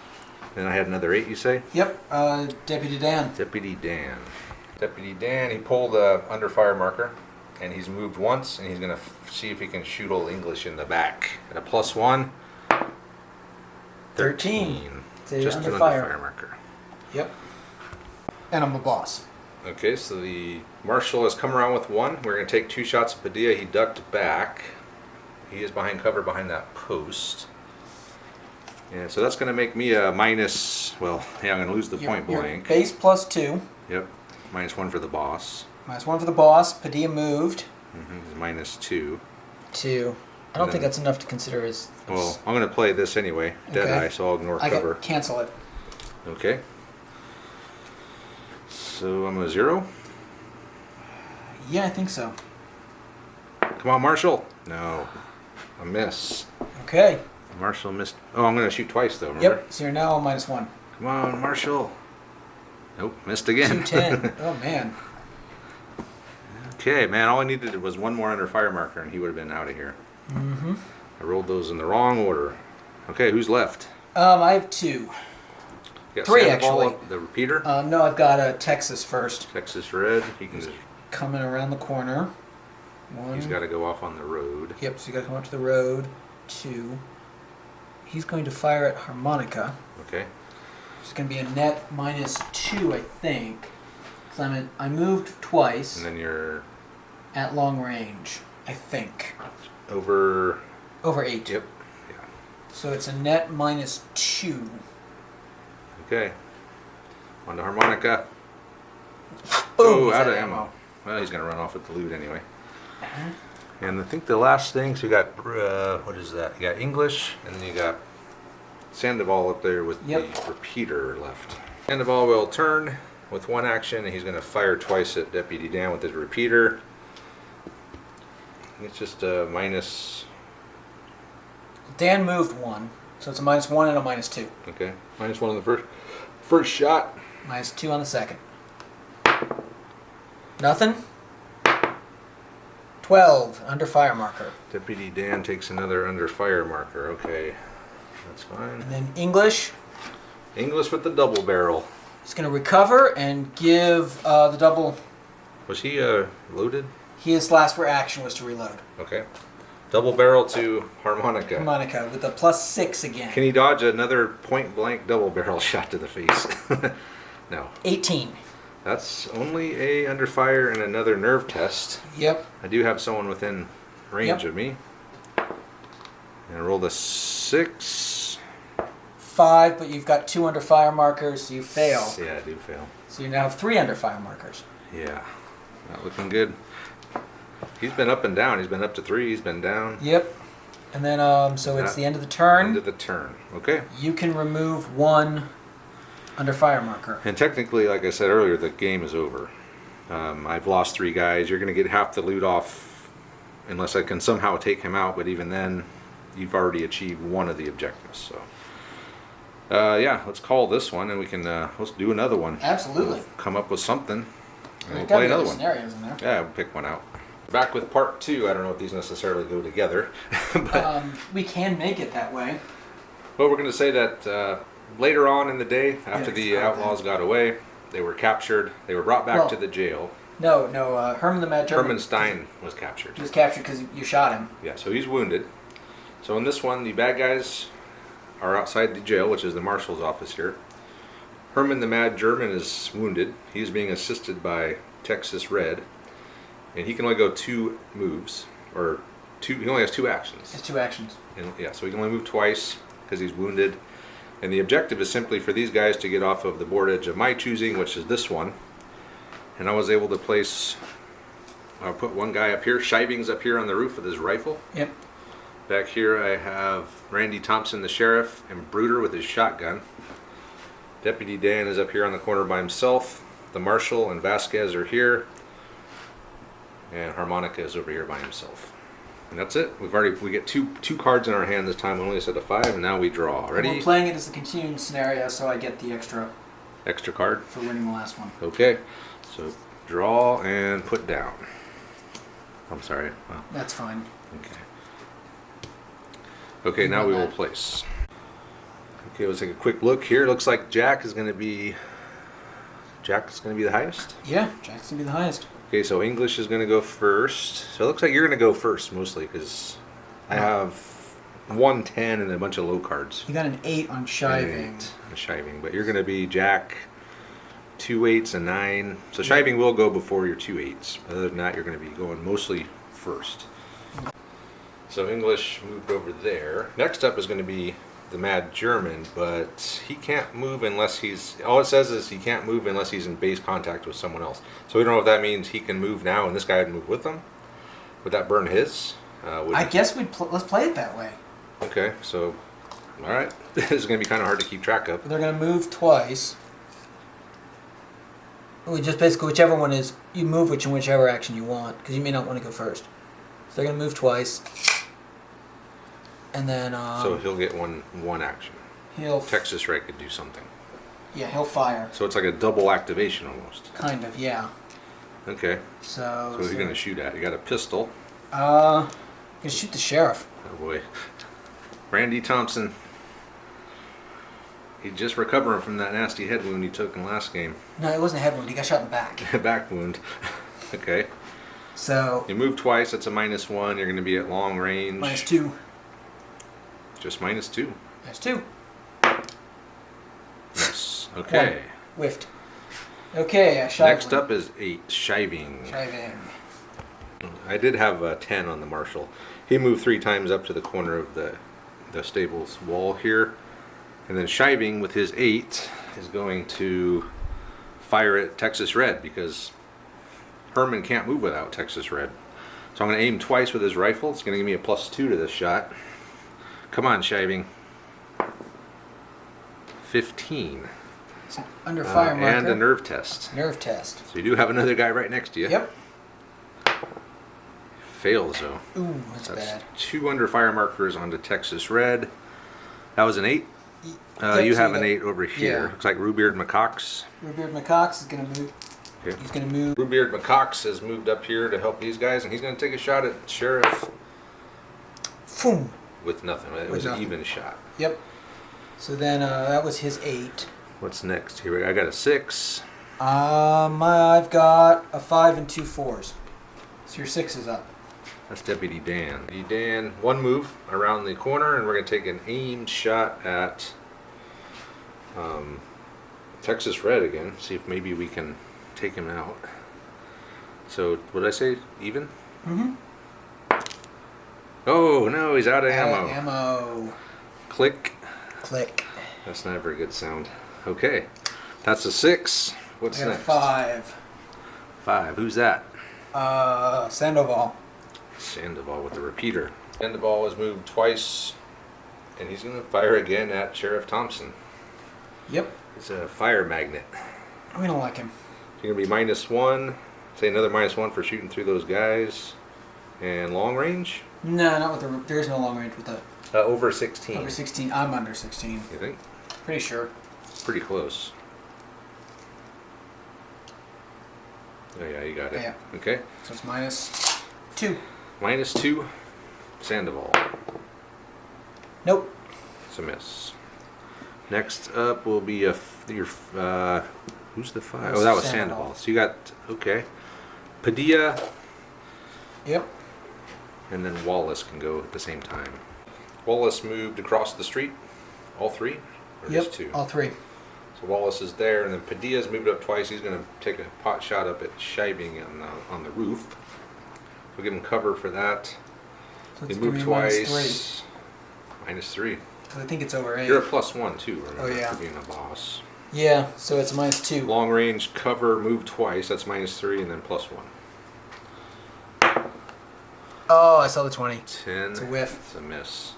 Then I had another 8, you say? Yep, Deputy Dan. Deputy Dan. Deputy Dan, he pulled a under fire marker, and he's moved once, and he's going to see if he can shoot Old English in the back. At a +1. 13. It's Just under an fire. under fire marker. Yep. And I'm a boss. Okay, so the Marshal has come around with 1. We're going to take 2 shots at Padilla. He ducked back. He is behind cover behind that post. And so that's going to make me a minus, well, yeah, I'm going to lose the point blank. Base +2. Yep, -1 for the boss. -1 for the boss. Padilla moved. -2. 2. I don't think that's enough to consider as... Well, I'm going to play this anyway. Deadeye, so I'll ignore cover. Cancel it. Okay. So I'm a 0. Yeah, I think so. Come on, Marshal. No. A miss. Okay. Marshal missed. Oh, I'm going to shoot twice, though, remember? Yep, so you're now -1. Come on, Marshal. Nope, missed again. 210. Oh, man. Okay, man, all I needed was 1 more under fire marker, and he would have been out of here. Mm-hmm. I rolled those in the wrong order. Okay, who's left? I have 2. You got 3, Sandoval, actually. the repeater. No, I've got Texas first. Texas Red. He can just, Coming around the corner. 1. he's got to go off on the road. Yep, so you got to come up to the road. 2. He's going to fire at harmonica. Okay. It's going to be a net -2, I think. Because I moved twice And then you're at long range, I think. over. Over 8. Yep. Yeah. So it's a net -2. Okay. On to harmonica. Boom! Oh, he's out of ammo. Well, he's going to run off with the loot anyway. Uh-huh. And I think the last thing, so you got, what is that? You got English, and then you got Sandoval up there with the repeater left. Sandoval will turn with 1 action, and he's going to fire twice at Deputy Dan with his repeater. It's just a minus. Dan moved 1, so it's a -1 and a -2. Okay, -1 on the first shot. -2 on the second. Nothing? 12, under fire marker. Deputy Dan takes another under fire marker. Okay, that's fine. And then English English with the double barrel. is going to recover and give the double. Was he loaded? His last reaction was to reload. Okay. Double barrel to harmonica. Harmonica with a +6 again. Can he dodge another point blank double barrel shot to the face? No. 18. That's only a under fire and another nerve test. Yep. I do have someone within range of me. And I rolled a 6. 5, but you've got 2 under fire markers, so you fail. Yeah, I do fail. So you now have 3 under fire markers. Yeah. Not looking good. He's been up and down. He's been up to 3. He's been down. Yep. And then, so it's the end of the turn. End of the turn. Okay. You can remove 1 under fire marker. And technically, like I said earlier, the game is over. I've lost 3 guys. You're going to get half the loot off unless I can somehow take him out. But even then, you've already achieved 1 of the objectives. So, yeah, let's call this one, and we can let's do another one. Absolutely. We'll come up with something, and we'll There's play gotta be another other one. scenarios in there. Yeah, we'll pick one out. Back with part 2. I don't know if these necessarily go together, but We can make it that way. we're going to say that later on in the day, after the describe outlaws got away, they were captured. They were brought back Well, to the jail. No, Herman the Mad German. Herman Stein was captured. He was captured because you shot him. Yeah, so he's wounded. So in this one, the bad guys are outside the jail, which is the marshal's office here. Herman the Mad German is wounded. He's being assisted by Texas Red, and he can only go 2 moves, or 2. He only has 2 actions. His 2 actions. And, yeah, so he can only move twice because he's wounded. And the objective is simply for these guys to get off of the board edge of my choosing, which is this one. And I was able to place. I'll put one guy up here. Shiving's up here on the roof with his rifle. Yep. Back here I have Randy Thompson, the sheriff, and Bruder with his shotgun. Deputy Dan is up here on the corner by himself. The marshal and Vasquez are here. And Harmonica is over here by himself. And that's it. We get two cards in our hand this time. We only set a 5, and now we draw. Ready? And we're playing it as a continuing scenario, so I get the extra Extra card. for winning the last one. Okay. So Draw and put down. I'm sorry. Well, That's fine. okay. Okay, now we will place. Okay, let's take a quick look here. Looks like Jack is going to be the highest. Yeah, Jack's gonna be the highest. Okay, so English is going to go first. So it looks like you're going to go first mostly because I have 1 10 and a bunch of low cards. You got an 8 on shiving. On shiving, but you're going to be Jack, 2 8s and 9. So shiving will go before your 2 8s. Other than that, you're going to be going mostly first. So English moved over there. Next up is going to be the Mad German, but he can't move unless he's. All it says is he can't move unless he's in base contact with someone else. So we don't know if that means he can move now and this guy would move with him. Would that burn his? I guess let's play it that way. Okay, so all right, this is going to be kind of hard to keep track of. They're gonna move twice. We just basically whichever one is you move whichever action you want because you may not want to go first. So they're gonna move twice. And then so he'll get one action. Texas Red could do something. Yeah, he'll fire. So it's like a double activation almost. Kind of, yeah. Okay. So who are you gonna shoot at? You got a pistol. Gonna shoot the sheriff. Oh boy. Randy Thompson. He's just recovering from that nasty head wound he took in the last game. No, it wasn't a head wound. He got shot in the back. Back wound. Okay. So you move twice. That's a -1. You're gonna be at long range. -2. Just -2. -2. Yes. Okay. 1. Whiffed. Okay, Next up is 8. Shiving. Shiving. I did have a 10 on the marshal. He moved 3 times up to the corner of the stable's wall here. And then Shiving with his 8 is going to fire at Texas Red because Herman can't move without Texas Red. So I'm going to aim twice with his rifle. It's going to give me a +2 to this shot. Come on, Shiving. 15. It's under fire marker. And a nerve test. Nerve test. So you do have another guy right next to you. Yep. Fails though. Ooh, that's bad. 2 under fire markers onto Texas Red. That was an 8. Yep, you so have an 8 over here. Yeah. Looks like Rubeard McCox. Rubeard McCox is going to move. Okay. He's going to move. Rubeard McCox has moved up here to help these guys, and he's going to take a shot at Sheriff. Boom. With nothing. It was an even shot. Yep. So then that was his 8. What's next here? I got a 6. I've got a 5 and 2 4s. So your 6 is up. That's Deputy Dan. Deputy Dan, 1 move around the corner, and we're going to take an aimed shot at Texas Red again. See if maybe we can take him out. So, what did I say? Even? Mm-hmm. Oh, no, he's out of ammo. Ammo. Click. Click. That's not a very good sound. Okay. That's a 6. What's I got next? a 5. 5. Who's that? Sandoval. Sandoval with the repeater. Sandoval has moved twice, and he's going to fire again at Sheriff Thompson. Yep. He's a fire magnet. We don't like him. You're going to be -1. Say another -1 for shooting through those guys. And long range? No, not with the. There's no long range with the. Over 16. Over 16. I'm under 16. You think? Pretty sure. Pretty close. Oh yeah, you got it. Yeah. Okay. So it's -2. -2. Sandoval. Nope. It's a miss. Next up will be who's the 5? Oh, that was Sandoval. So you got, okay. Padilla. Yep. And then Wallace can go at the same time. Wallace moved across the street. All 3? Or Yep. just 2? All 3. So Wallace is there, and then Padilla's moved up twice. He's going to take a pot shot up at Shiving on the roof. We'll give him cover for that. So He it's moved gonna be twice. -3. I think it's over 8. You're a +1 too, remember, Oh, yeah. for being a boss. Yeah, so it's -2. Long range cover, move twice. That's -3, and then +1. Oh, I saw the 20. 10. It's a whiff. It's a miss.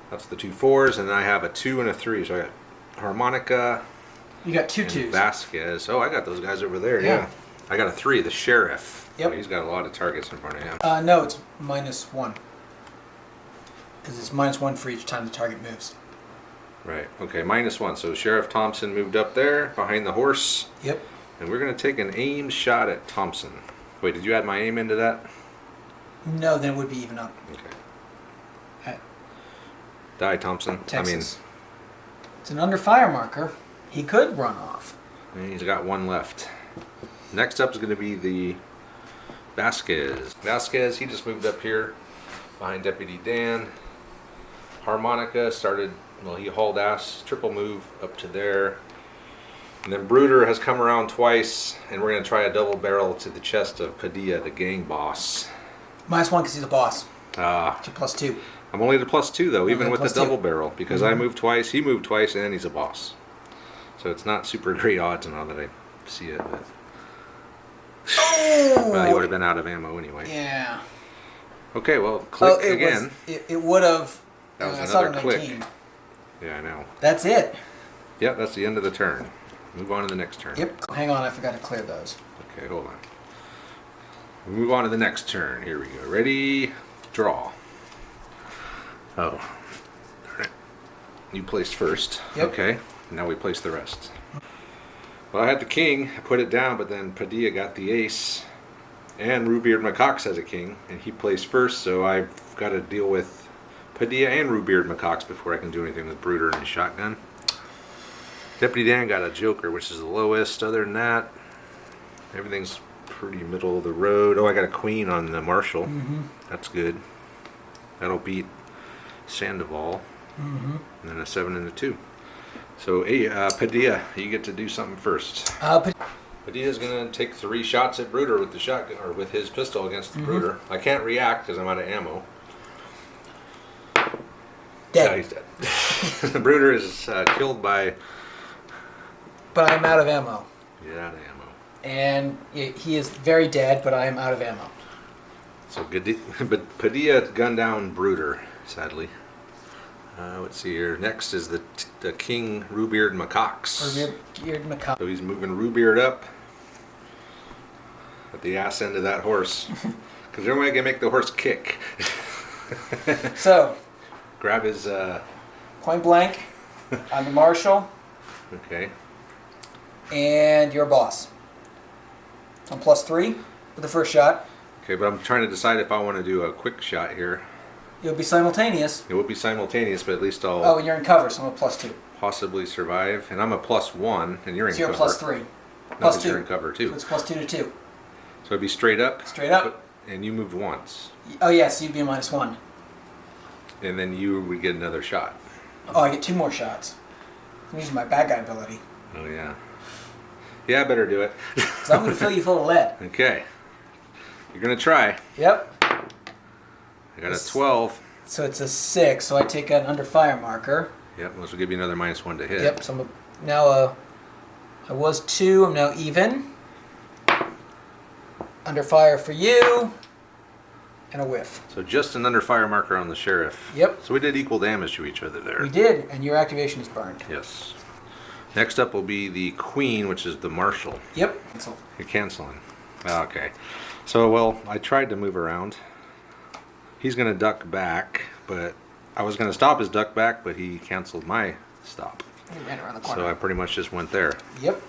That's the 2 4s, and then I have a 2 and a 3. So I got Harmonica. You got 2 and 2s. Vasquez. Oh, I got those guys over there. Yeah. Yeah. I got a 3. The Sheriff. Yep. Oh, he's got a lot of targets in front of him. No, it's -1. Because it's -1 for each time the target moves. Right. Okay. -1. So Sheriff Thompson moved up there behind the horse. Yep. And we're going to take an aim shot at Thompson. Wait, did you add my aim into that? No, then it would be even up. Okay. Die, Thompson. Texas. It's an under fire marker. He could run off. And he's got one left. Next up is going to be the Vasquez. Vasquez, he just moved up here behind Deputy Dan. Harmonica started, well, he hauled ass, triple move up to there. And then Bruder has come around twice, and we're going to try a double barrel to the chest of Padilla, the gang boss. -1 because he's a boss. To +2. I'm only to +2 though, even with the double barrel, because I moved twice, he moved twice, and then he's a boss. So it's not super great odds now that I see it. But well, he would have been out of ammo anyway. Yeah. Okay, well, click again. It would have. That was another click. Yeah, I know. That's it. Yep, that's the end of the turn. Move on to the next turn. Yep. Hang on, I forgot to clear those. Okay, hold on. We move on to the next turn. Here we go. Ready? Draw. Oh. Darn it. You placed first. Yep. Okay. Now we place the rest. Well, I had the king. I put it down, but then Padilla got the ace. And Rubeard McCox has a king, and he placed first, so I've got to deal with Padilla and Rubeard McCox before I can do anything with Bruder and his shotgun. Deputy Dan got a joker, which is the lowest. Other than that, everything's pretty middle of the road. Oh, I got a queen on the Marshal. That's good. That'll beat Sandoval. And then a 7 and a 2. So, hey, Padilla, you get to do something first. Padilla's gonna take 3 shots at Bruder with the shotgun, or with his pistol against the Bruder. I can't react because I'm out of ammo. Dead. Yeah, he's dead. Bruder is killed by. But I'm out of ammo. You're out of ammo. And he is very dead, but I am out of ammo. So good, but Padilla gunned down Bruder, sadly. Let's see here. Next is the King Rubeard McCox. Rubeard McCox. So he's moving Rubeard up at the ass end of that horse, because the only way I can make the horse kick. So grab his. Point blank on the Marshal. Okay. And your boss. I'm +3 for the first shot. Okay, but I'm trying to decide if I want to do a quick shot here. It'll be simultaneous. It will be simultaneous, but at least I'll. Oh, and you're in cover, so I'm a +2. Possibly survive, and I'm a +1, and you're in so you're cover. +3. No, +2. you're in cover too. So it's +2 to 2. So it'd be straight up. Straight up. And you moved once. Oh yes, so you'd be a -1. And then you would get another shot. Oh, I get 2 more shots. I'm using my bad guy ability. Oh yeah. Yeah, I better do it. So I'm going to fill you full of lead. Okay. You're gonna try. Yep. I got a 12. So it's a 6. So I take an under fire marker. Yep. Which will give you another -1 to hit. Yep. So I'm now I was 2. I'm now even. Under fire for you. And a whiff. So just an under fire marker on the sheriff. Yep. So we did equal damage to each other there. We did, and your activation is burned. Yes. Next up will be the queen, which is the marshal. Yep. So You're canceling. Okay. So, well, I tried to move around. He's going to duck back, but I was going to stop his duck back, but he canceled my stop. he ran around the corner. So I pretty much just went there. Yep.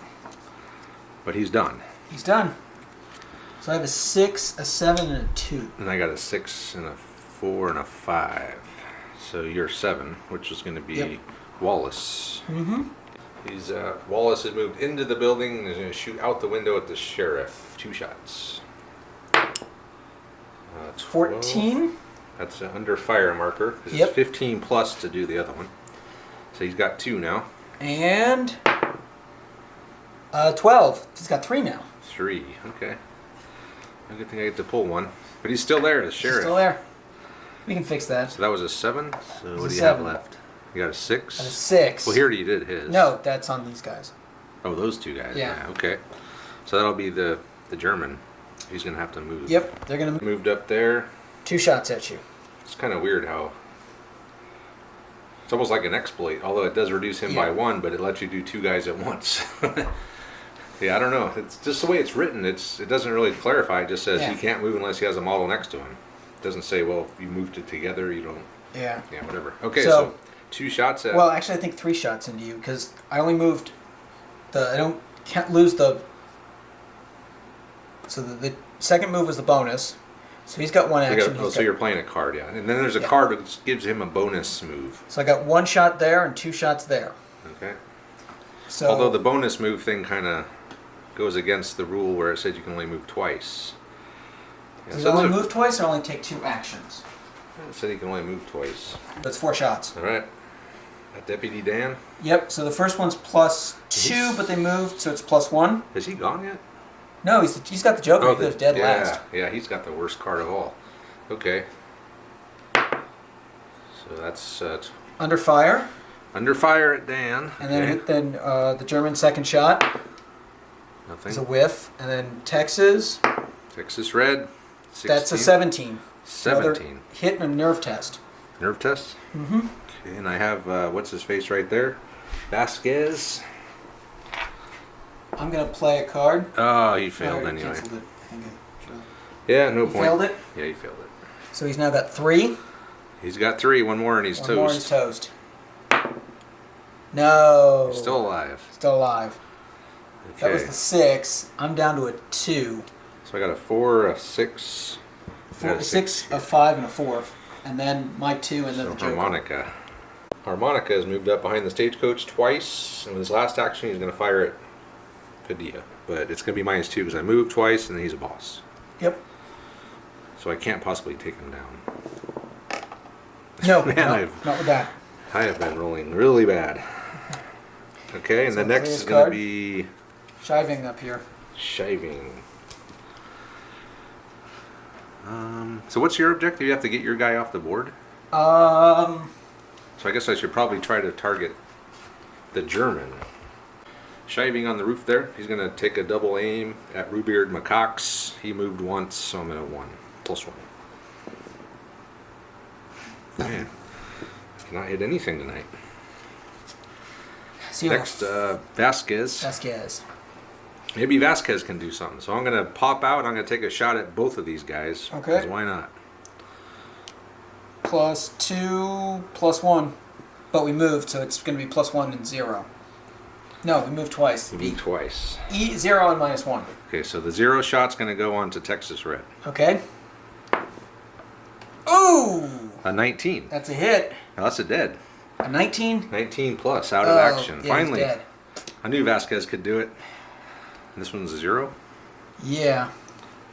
But he's done. He's done. So I have a 6, a 7, and a 2. And I got a 6 and a 4 and a 5. So you're 7, which is going to be Wallace. He's Wallace has moved into the building and is going to shoot out the window at the sheriff. 2 shots. 14. That's an under fire marker. It's 15 plus to do the other one. So he's got 2 now. And 12. He's got 3 now. 3. Okay. I good thing I get to pull one. But he's still there, the sheriff. He's still there. We can fix that. So that was a 7. So what do you 7. have left? You got a 6? A 6. Well, here you did his. No, that's on these guys. Oh, those 2 guys. Yeah. Okay. So that'll be the German. He's going to have to move. Yep, they're going to Moved up there. 2 shots at you. It's kind of weird how... It's almost like an exploit, although it does reduce him by 1, but it lets you do 2 guys at once. Yeah, I don't know. It's just the way it's written. It doesn't really clarify. It just says he can't move unless he has a model next to him. It doesn't say, well, if you moved it together, you don't... Yeah. Yeah, whatever. Okay, so 2 shots at... Well, actually, I think 3 shots into you, because I only moved I can't lose the So the second move was the bonus. So he's got one action. So you're playing a card, yeah. And then there's a card that gives him a bonus move. So I got 1 shot there and 2 shots there. Okay. So although the bonus move thing kind of goes against the rule where it said you can only move twice. Yeah, does it only move twice or only take 2 actions? It said he can only move twice. That's 4 shots. All right. Deputy Dan? Yep, so the first one's +2, but they moved, so it's +1. Is he gone yet? No, he's got the Joker. He goes dead last. Yeah, he's got the worst card of all. Okay. So that's... Under fire. Under fire at Dan. And then the German second shot. Nothing. Is a whiff. And then Texas. Texas Red. 16. That's a 17. 17. Another hit and a nerve test. Nerve test? Mm-hmm. Okay, and I have, what's his face right there? Vasquez. I'm going to play a card. Oh, he failed anyway. Canceled it. I think yeah, no he point. Failed it? Yeah, he failed it. So he's now got 3. He's got 3. One more and he's toast. One more and he's toast. No. He's still alive. Still alive. Okay. That was the 6. I'm down to a 2. So I got a 4, a 6. 6, a 5, and a 4. And then my 2, and then the Joker. Harmonica. Harmonica has moved up behind the stagecoach twice, and with his last action, he's going to fire at Padilla. But it's going to be -2 because I moved twice, and then he's a boss. Yep. So I can't possibly take him down. No, Man, not with that. I have been rolling really bad. Okay, and So the next is going to be... Shiving up here. Shiving. So what's your objective? You have to get your guy off the board? So I guess I should probably try to target the German. Shiving on the roof there. He's going to take a double aim at Rubeard Macaques. He moved once, so I'm at a 1. +1. Man, I cannot hit anything tonight. Next, Vasquez. Vasquez. Maybe Vasquez can do something. So I'm going to pop out. I'm going to take a shot at both of these guys. Okay. 'Cause why not? +2, +1. But we moved, so it's going to be +1 and 0. No, we moved twice. We moved twice. 0 and -1. Okay, so the 0 shot's going to go on to Texas Red. Okay. Ooh! A 19. That's a hit. Now that's a dead. A 19? 19 plus, out of action. Yeah, Finally. he's dead. I knew Vasquez could do it. And this one's a 0. Yeah.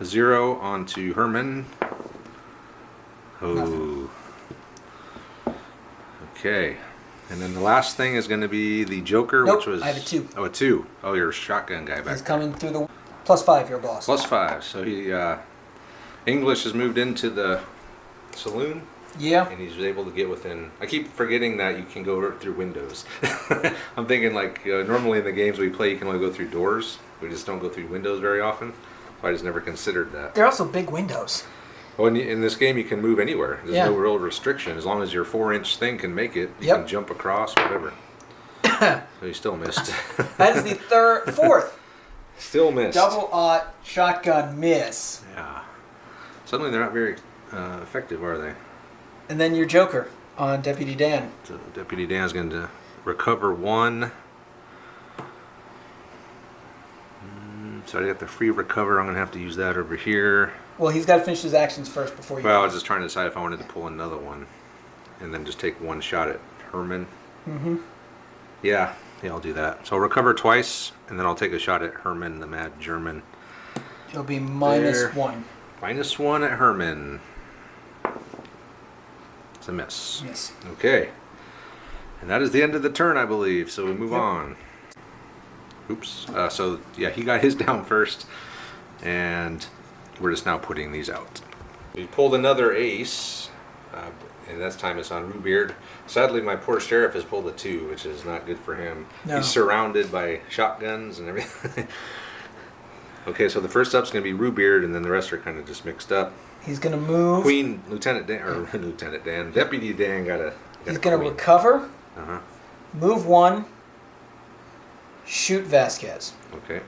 A 0 onto Herman. Oh. Nothing. Okay. And then the last thing is going to be the Joker, Nope, which was... I have a 2. Oh, a 2. Oh, you're a shotgun guy back He's there. coming through the +5, your boss. +5. So he... English has moved into the Saloon. Yeah. And he's able to get within... I keep forgetting that you can go through windows. I'm thinking like normally in the games we play you can only go through doors. We just don't go through windows very often. So I just never considered that. They're also big windows. Well, in this game you can move anywhere. There's Yeah. no real restriction. As long as your 4-inch thing can make it, you Yep. can jump across, whatever. So you still missed. That is the fourth Still missed. double-aught shotgun miss. Yeah. Suddenly they're not very effective, are they? And then your Joker on Deputy Dan. So Deputy Dan's going to recover 1. So I got the free recover. I'm going to have to use that over here. Well, he's got to finish his actions first before you... Well, I was just trying to decide if I wanted to pull another one. And then just take 1 shot at Herman. Mm-hmm. Yeah, I'll do that. So I'll recover twice, and then I'll take a shot at Herman, the mad German. He'll be -1. -1 at Herman. It's a miss. Yes. Okay. And that is the end of the turn, I believe. So we move Yep. on. Oops. So, yeah, he got his down first. And we're just now putting these out. We pulled another ace. And this time it's on Rubeard. Sadly, my poor sheriff has pulled a 2, which is not good for him. No. He's surrounded by shotguns and everything. Okay, so the first up's going to be Rubeard, and then the rest are kind of just mixed up. He's going to move. Lieutenant Dan, Deputy Dan got a He's going to recover, Uh-huh. move 1, shoot Vasquez. Okay.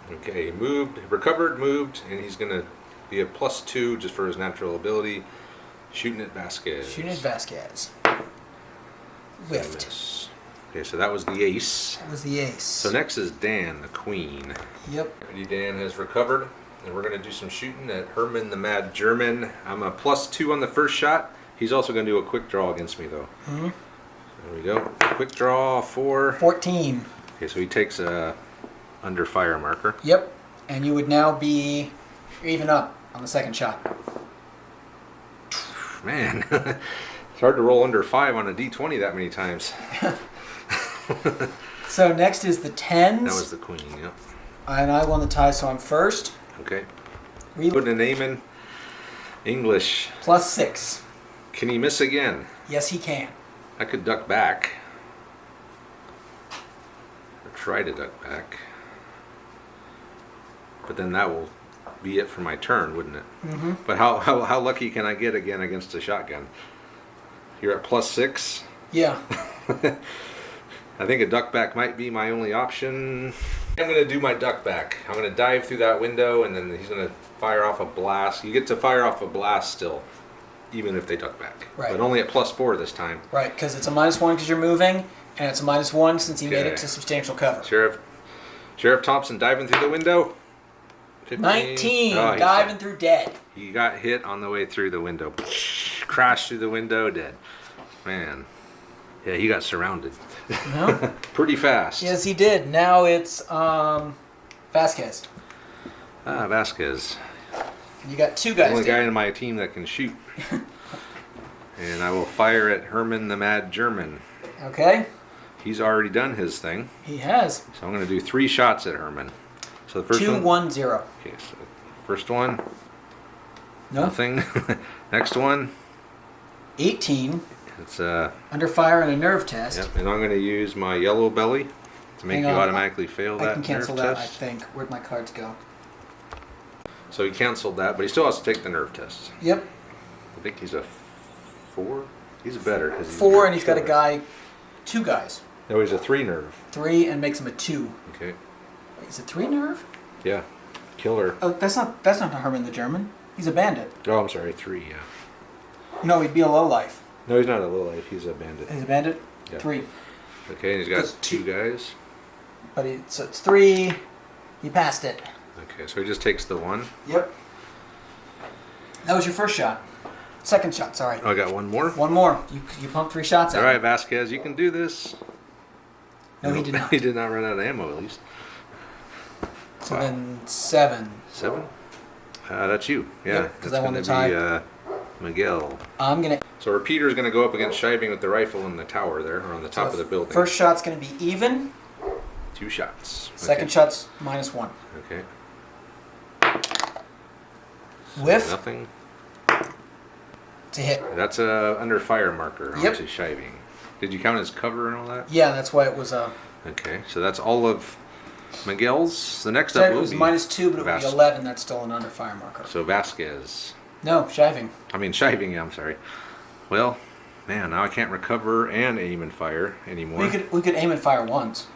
Okay, he moved, recovered, moved, and he's going to be a +2 just for his natural ability. Shooting at Vasquez. Shooting at Vasquez. Whiffed. Miss. Okay, so that was the ace. That was the ace. So next is Dan, the queen. Yep. Deputy Dan has recovered. and we're going to do some shooting at Herman the Mad German. I'm a +2 on the first shot. He's also going to do a quick draw against me, though. Mm-hmm. There we go. Quick draw for 14. Okay, so he takes a under fire marker. Yep. And you would now be even up on the second shot. Man, it's hard to roll under 5 on a D20 that many times. So next is the 10s. That was the queen, yep. And I won the tie, so I'm first. Okay. Reload. Putting a name in English. +6. Can he miss again? Yes, he can. I could duck back. Or try to duck back. But then that will be it for my turn, wouldn't it? Mm-hmm. But how lucky can I get again against a shotgun? You're at +6? Yeah. I think a duck back might be my only option. I'm going to do my duck back. I'm going to dive through that window, and then he's going to fire off a blast. You get to fire off a blast still, even if they duck back. Right. But only at +4 this time. Right, because it's a -1 because you're moving, and it's a -1 since he made it to substantial cover. Sheriff Thompson diving through the window. 15. 19, Oh, diving through dead. He got hit on the way through the window. Crashed through the window, dead. Man. Yeah, he got surrounded. No? Pretty fast. Yes, he did. Now it's Vasquez. Vasquez. You got 2 The guys. only dead. guy in my team that can shoot. And I will fire at Herman the Mad German. Okay. He's already done his thing. He has. So I'm going to do 3 shots at Herman. So the first 2, one. 1, 0. Okay, so first one. No. Nothing. Next one. 18. It's Under fire and a nerve test. Yep, and I'm going to use my yellow belly to make Hang you on. automatically fail that I can cancel nerve that, I test. think. Where'd my cards go? So he canceled that, but he still has to take the nerve test. Yep. I think he's a 4. He's better. 'Cause he's 4, and he's got a shorter. guy, 2 guys. No, he's a 3 nerve. 3 and makes him a 2. Okay. Wait, is it 3 nerve? Yeah. Killer. Oh, that's not Herman the German. He's a bandit. Oh, I'm sorry. 3. Yeah. No, he'd be a low life. No, he's not a lowlife. He's a bandit. He's a bandit. Yeah. 3. Okay, and he's got Because 2 guys. But so it's 3. He passed it. Okay, so he just takes the 1. Yep. That was your first shot. Second shot, sorry. Oh, I got 1 more. 1 more. You pumped 3 shots All out. right, Vasquez, you can do this. No, he did not. He did not run out of ammo, at least. So Wow. then 7. 7? That's you. Yeah. Yep, 'cause that's I won gonna the tie. be, Miguel. I'm gonna. So Repeater's going to go up against Shiving with the rifle in the tower there, or on the top of the building. First shot's gonna be even. 2 shots. Second Okay. shot's -1. Okay. So Whiff nothing. to hit. That's a under fire marker Yep. onto Shiving. Did you count as cover and all that? Yeah, that's why it was Okay, so that's all of Miguel's. The next so up it will was be -2, but it would be Vas- 11. That's still an under fire marker. So Vasquez. No, Shiving. I mean Shiving, yeah, I'm sorry. Well, man, now I can't recover and aim and fire anymore. We could aim and fire once.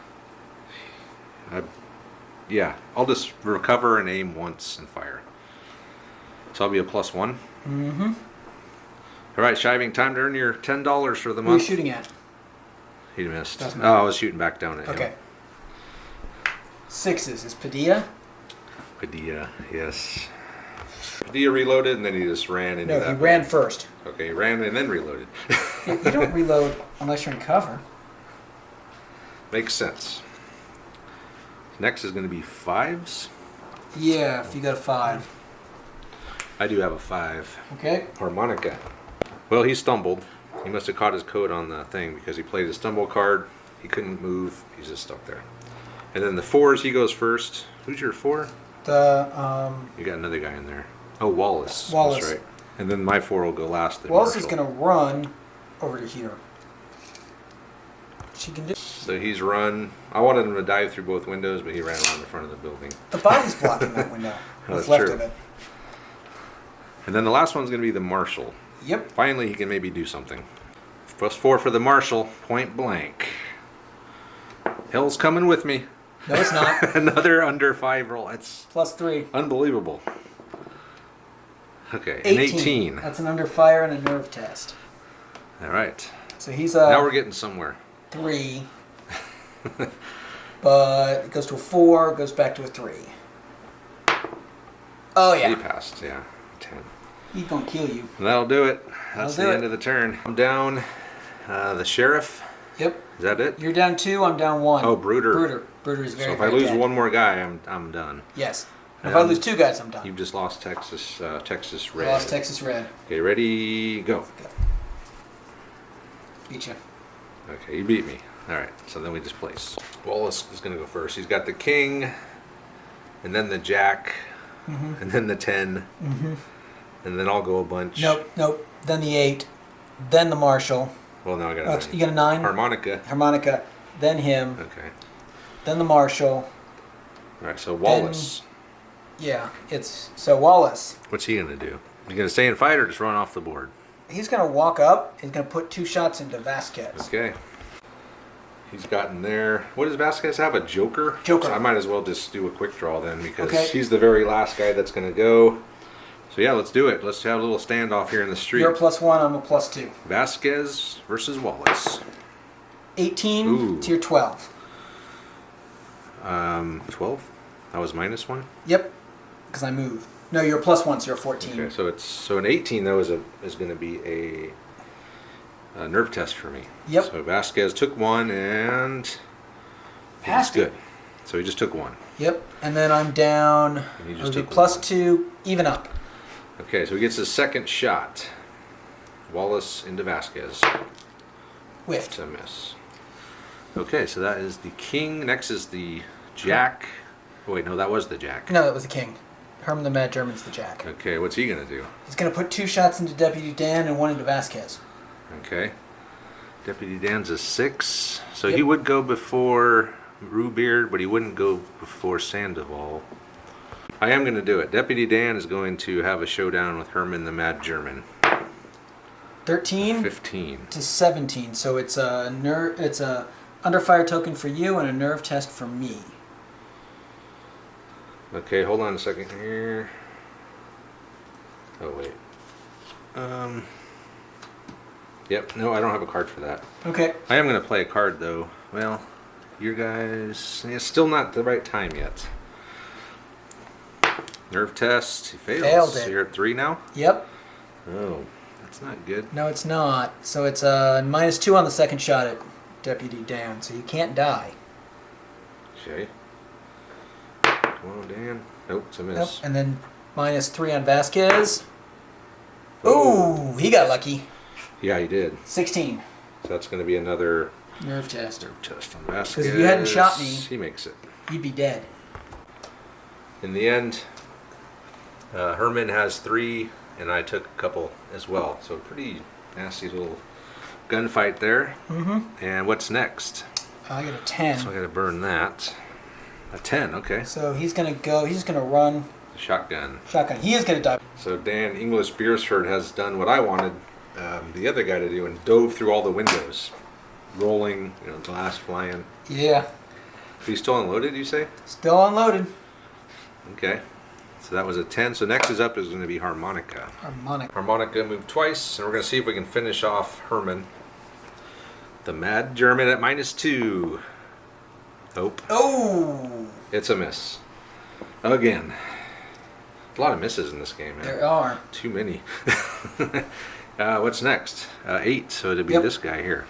Yeah, I'll just recover and aim once and fire. So I'll be a +1. Mm-hmm. All right, Shiving, time to earn your $10 for the Who are you month. shooting at? He missed. Doesn't Oh, matter. I was shooting back down at him. Okay. 6s is Padilla. Padilla, yes. Padilla reloaded and then he just ran into No, that. he ran first. Okay, he ran and then reloaded. You don't reload unless you're in cover. Makes sense. Next is going to be 5s. Yeah, if you got a 5. I do have a 5. Okay. Harmonica. Well, he stumbled. He must have caught his coat on the thing because he played a stumble card. He couldn't move. He's just stuck there. And then the 4s, he goes first. Who's your 4? You got another guy in there. Oh, Wallace. Wallace. That's right. And then my 4 will go last. then Wallace is Marshall. going to run over to here. She can do. So he's run. I wanted him to dive through both windows, but he ran around the front of the building. The body's blocking that window. What's That's left true. of it. And then the last one's going to be the Marshal. Yep. Finally, he can maybe do something. +4 for the Marshal, point blank. Hell's coming with me. No, it's not. Another under 5 roll. It's +3. unbelievable. Okay, an 18. That's an under fire and a nerve test. All right. So he's Now we're getting somewhere. 3. But it goes to a 4, goes back to a 3. Oh, yeah. He passed, yeah. 10. He's going to kill you. That'll do it. That's That'll the do end it. of the turn. I'm down the Sheriff. Yep. Is that it? You're down 2, I'm down 1. Oh, Brooder. Brooder is very, So if I very lose dead. one more guy, I'm done. Yes. And if I lose 2 guys, I'm done. You've just lost Texas Red. I lost Texas Red. Okay, ready, go. Beat you. Okay, you beat me. All right, so then we just place. Wallace is going to go first. He's got the king, and then the jack, and then the 10, and then I'll go a bunch. Nope. Then the 8, then the marshal. Well, now I got a 9. You got a 9? Harmonica. Then him. Okay. Then the marshal. All right, so Wallace. Yeah, so Wallace. What's he going to do? He's going to stay and fight or just run off the board? He's going to walk up. He's going to put 2 shots into Vasquez. Okay. He's gotten there. What does Vasquez have? A joker? Joker. So I might as well just do a quick draw then because Okay. he's the very last guy that's going to go. So yeah, let's do it. Let's have a little standoff here in the street. You're a +1, I'm a +2. Vasquez versus Wallace. 18 Ooh. to your 12. 12? That was -1? Yep, because I move. No, you're a +1, so you're a 14. Okay, so an 18 though is going to be a nerve test for me. Yep. So Vasquez took 1 and Passed good. it. So he just took 1. Yep, and then I'm down. And you just It'll be took 1. +2, even up. Okay, so he gets his second shot. Wallace into Vasquez. Whiffed. It's a miss. Okay, so that is the king. Next is the jack. Oh, wait, no, that was the jack. No, that was the king. Herman the Mad German's the jack. Okay, what's he going to do? He's going to put 2 shots into Deputy Dan and 1 into Vasquez. Okay. Deputy Dan's a 6. So Yep. he would go before Rubeard, but he wouldn't go before Sandoval. I am going to do it. Deputy Dan is going to have a showdown with Herman the Mad German. 13 15. to 17, so it's a under fire token for you and a nerve test for me. Okay, hold on a second here. Oh, wait. Yep, no, I don't have a card for that. Okay. I am going to play a card, though. Well, your guys... It's still not the right time yet. Nerve test. He fails. Failed it. So you're at 3 now? Yep. Oh, that's not good. No, it's not. So it's -2 on the second shot at Deputy Dan, so you can't die. Okay. Come on, Dan. Nope, it's a Yep. miss. And then -3 on Vasquez. Ooh, he got lucky. Yeah, he did. 16. So that's going to be another Nerve test. nerve test on Vasquez. if you hadn't shot me- He makes it. You'd be dead. In the end, Herman has 3, and I took a couple as well. So pretty nasty little gunfight there. Mm-hmm. And what's next? I got a 10. So I got to burn that. A 10, okay. So he's gonna go. He's gonna run Shotgun. shotgun. He is gonna die. So Dan English Beersford has done what I wanted the other guy to do and dove through all the windows, rolling, glass flying. Yeah. He's still unloaded, you say? Still unloaded. Okay. So that was a 10. So next is going to be Harmonica. Harmonic. Harmonica moved twice, and we're going to see if we can finish off Herman. The Mad German at -2. Nope. Oh, It's a miss. Again. A lot of misses in this game, man. there are. Too many. What's next? 8, so it'd be Yep. this guy here.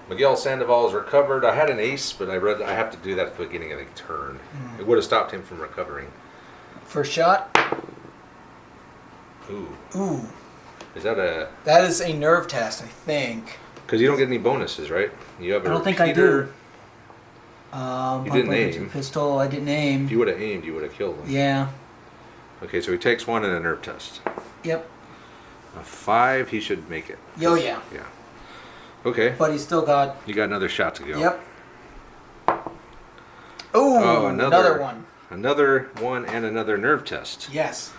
Miguel Sandoval is recovered. I had an ace, but I have to do that at the beginning of the turn. It would have stopped him from recovering. First shot. Ooh. Ooh, Is that a... that is a nerve test, I think. Because you don't get any bonuses, right? You have a I don't think I repeater. do. You didn't aim. Pistol. I didn't aim. If you would have aimed, you would have killed him. Yeah. Okay, so he takes 1 in a nerve test. Yep. A 5, he should make it. Yo, yeah. Yeah. Okay, But he's still got. you got another shot to go. Yep. Ooh, another one. Another one and another nerve test. Yes.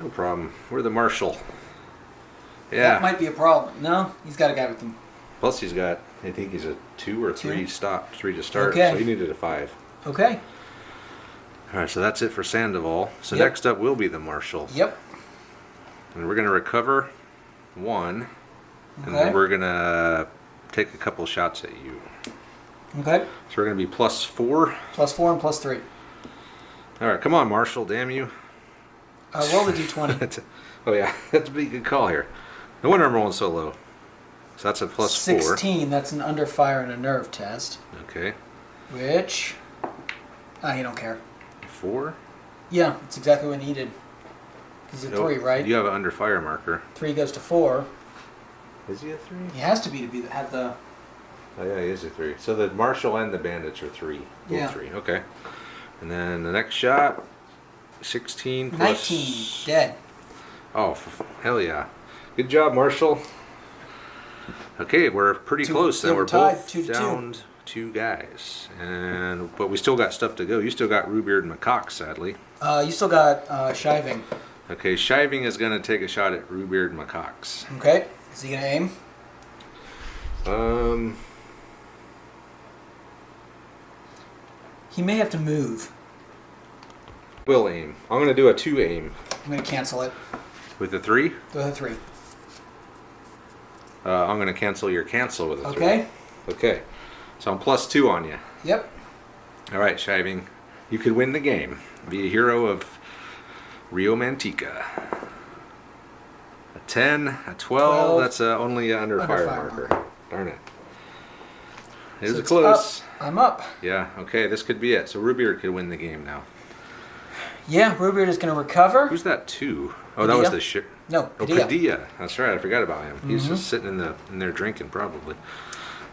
No problem. We're the marshal. That Yeah. might be a problem. No, he's got a guy with him. Plus he's got, I think he's a 2 or 3 2? stop, 3 to start. Okay. So he needed a 5. Okay. All right, so that's it for Sandoval. So Yep. next up will be the marshal. Yep. And we're going to recover 1. And Okay. then we're going to take a couple shots at you. Okay. So we're going to be +4. +4 and +3. All right, come on, Marshall. Damn you. Roll the d20. Oh yeah, that's a pretty good call here. No wonder I'm rolling so low. So that's a plus 4. 16. That's an under fire and a nerve test. Okay. Which, you don't care. 4. Yeah, that's exactly what I needed. He's a 3, right? You have an under fire marker. 3 goes to 4. Is he a 3? He has to have the. Oh yeah, he is a 3. So the marshal and the bandits are 3. Both 3. Okay. And then the next shot, 16 plus 19. Dead. Oh, hell yeah! Good job, Marshall. Okay, we're pretty close. Then we're tied, both down 2 guys, but we still got stuff to go. You still got Rubeard and McCock, sadly. You still got Shiving. Okay, Shiving is going to take a shot at Rubeard and McCock's. Okay. Is he going to aim? He may have to move. Will aim. I'm going to do a 2 aim. I'm going to cancel it. With a 3? With a 3. I'm going to cancel your cancel with a 3. Okay. Okay. So I'm plus 2 on you. Yep. All right, Shiving. You could win the game. Be a hero of Rio Mantica. A 10, a 12. That's only an under fire marker. Darn it. It was close. Up. I'm up. Yeah, okay, this could be it. So Rubeard could win the game now. Yeah, Rubeard is going to recover. Who's that 2? Oh, Padilla? that was the No, Padilla. Oh, Padilla. That's right, I forgot about him. He's just sitting in there drinking, probably.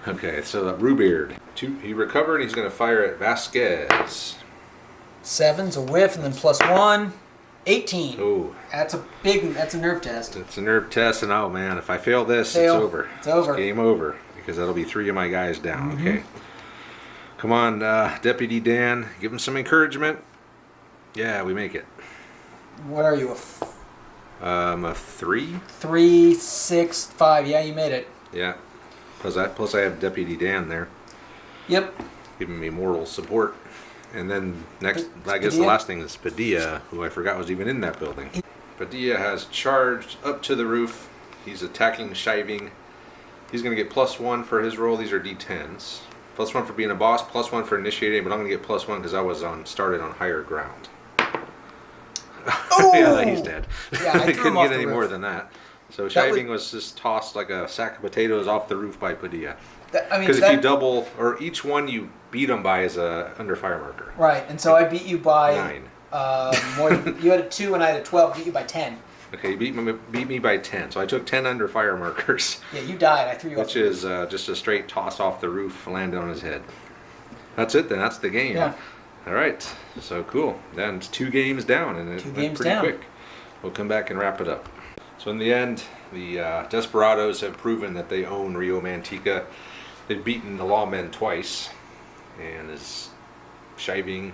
Okay, so Rubeard. 2, he recovered, he's going to fire at Vasquez. 7's a whiff, and then plus 1. 18. Oh. That's a nerve test. It's a nerve test, and oh man, if I fail this, it's over. It's over. It's game over, because that'll be 3 of my guys down. Okay. Come on, Deputy Dan, give him some encouragement. Yeah, we make it. What are you, A 3? 3, 6, 5. Yeah, you made it. Yeah. Plus I have Deputy Dan there. Yep. Giving me moral support. And then next, I guess Padilla? the last thing is Padilla, who I forgot was even in that building. Padilla has charged up to the roof. He's attacking Shiving. He's going to get plus 1 for his roll. These are D10s. Plus 1 for being a boss, plus 1 for initiating, but I'm going to get plus 1 because I was started on higher ground. Oh! Yeah, he's dead. Yeah, I couldn't off get any the more roof. than that. So Shiving was just tossed like a sack of potatoes off the roof by Padilla. Because if you double, or each one you beat them by is a under fire marker. Right, and so I beat you by 9. More than, you had a 2 and I had a 12. Beat you by 10. Okay, you beat me by 10. So I took 10 under fire markers. Yeah, you died. I threw you off. Which is just a straight toss off the roof, landed on his head. That's it then. That's the game. Yeah. All right. So cool. Then it's 2 games down, and it went pretty quick. We'll come back and wrap it up. So in the end, the Desperados have proven that they own Rio Mantica. They've beaten the Lawmen twice, and as Shiving,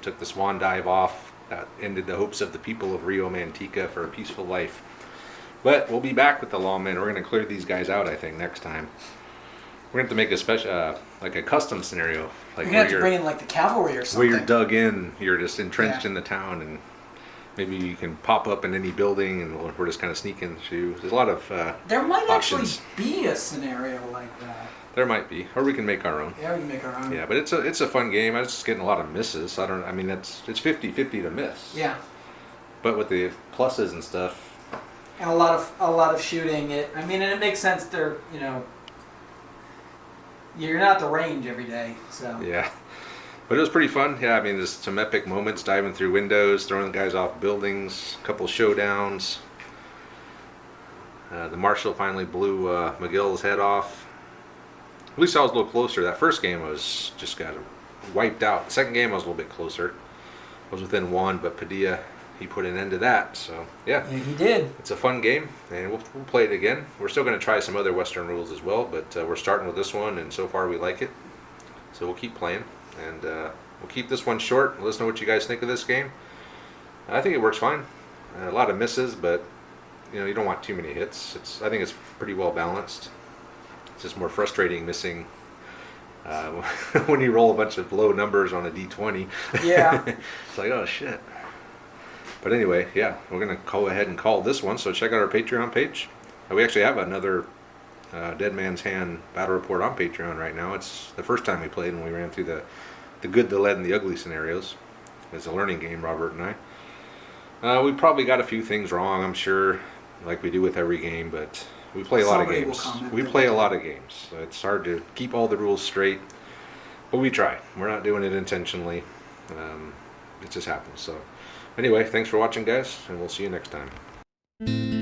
took the swan dive off, that ended the hopes of the people of Rio Mantica for a peaceful life. But we'll be back with the Lawmen. We're going to clear these guys out, I think, next time. We're going to have to make a special, like a custom scenario. Like we're going to have to bring in like the cavalry or something. Where you're dug in, you're just entrenched in the town, and maybe you can pop up in any building, and we're just kind of sneaking through. There's a lot of there might options. Actually be a scenario like that. There might be, or we can make our own. Yeah, we can make our own. Yeah, but it's a fun game. I was just getting a lot of misses. It's 50-50 to miss. Yeah. But with the pluses and stuff. And a lot of shooting. And it makes sense. They're you're not at the range every day, so. Yeah. But it was pretty fun. Yeah, there's some epic moments diving through windows, throwing guys off buildings, a couple showdowns. The marshal finally blew McGill's head off. At least I was a little closer. That first game was just got wiped out. The second game I was a little bit closer. I was within 1, but Padilla, he put an end to that. So, yeah. Yeah, he did. It's a fun game, and we'll play it again. We're still going to try some other Western rules as well, but we're starting with this one, and so far we like it. So we'll keep playing, and we'll keep this one short. Let us know what you guys think of this game. I think it works fine. A lot of misses, but you don't want too many hits. I think it's pretty well balanced. It's just more frustrating missing when you roll a bunch of low numbers on a D20. Yeah. It's like, oh shit. But anyway, yeah, we're going to go ahead and call this one. So check out our Patreon page. We actually have another Dead Man's Hand battle report on Patreon right now. It's the first time we played when we ran through the good, the lead, and the ugly scenarios. It's a learning game, Robert and I. We probably got a few things wrong, I'm sure, like we do with every game, but we play a lot of Somebody will games. comment We that play they a do. lot of games, so it's hard to keep all the rules straight, but we try. We're not doing it intentionally. It just happens. So anyway, thanks for watching, guys, and we'll see you next time.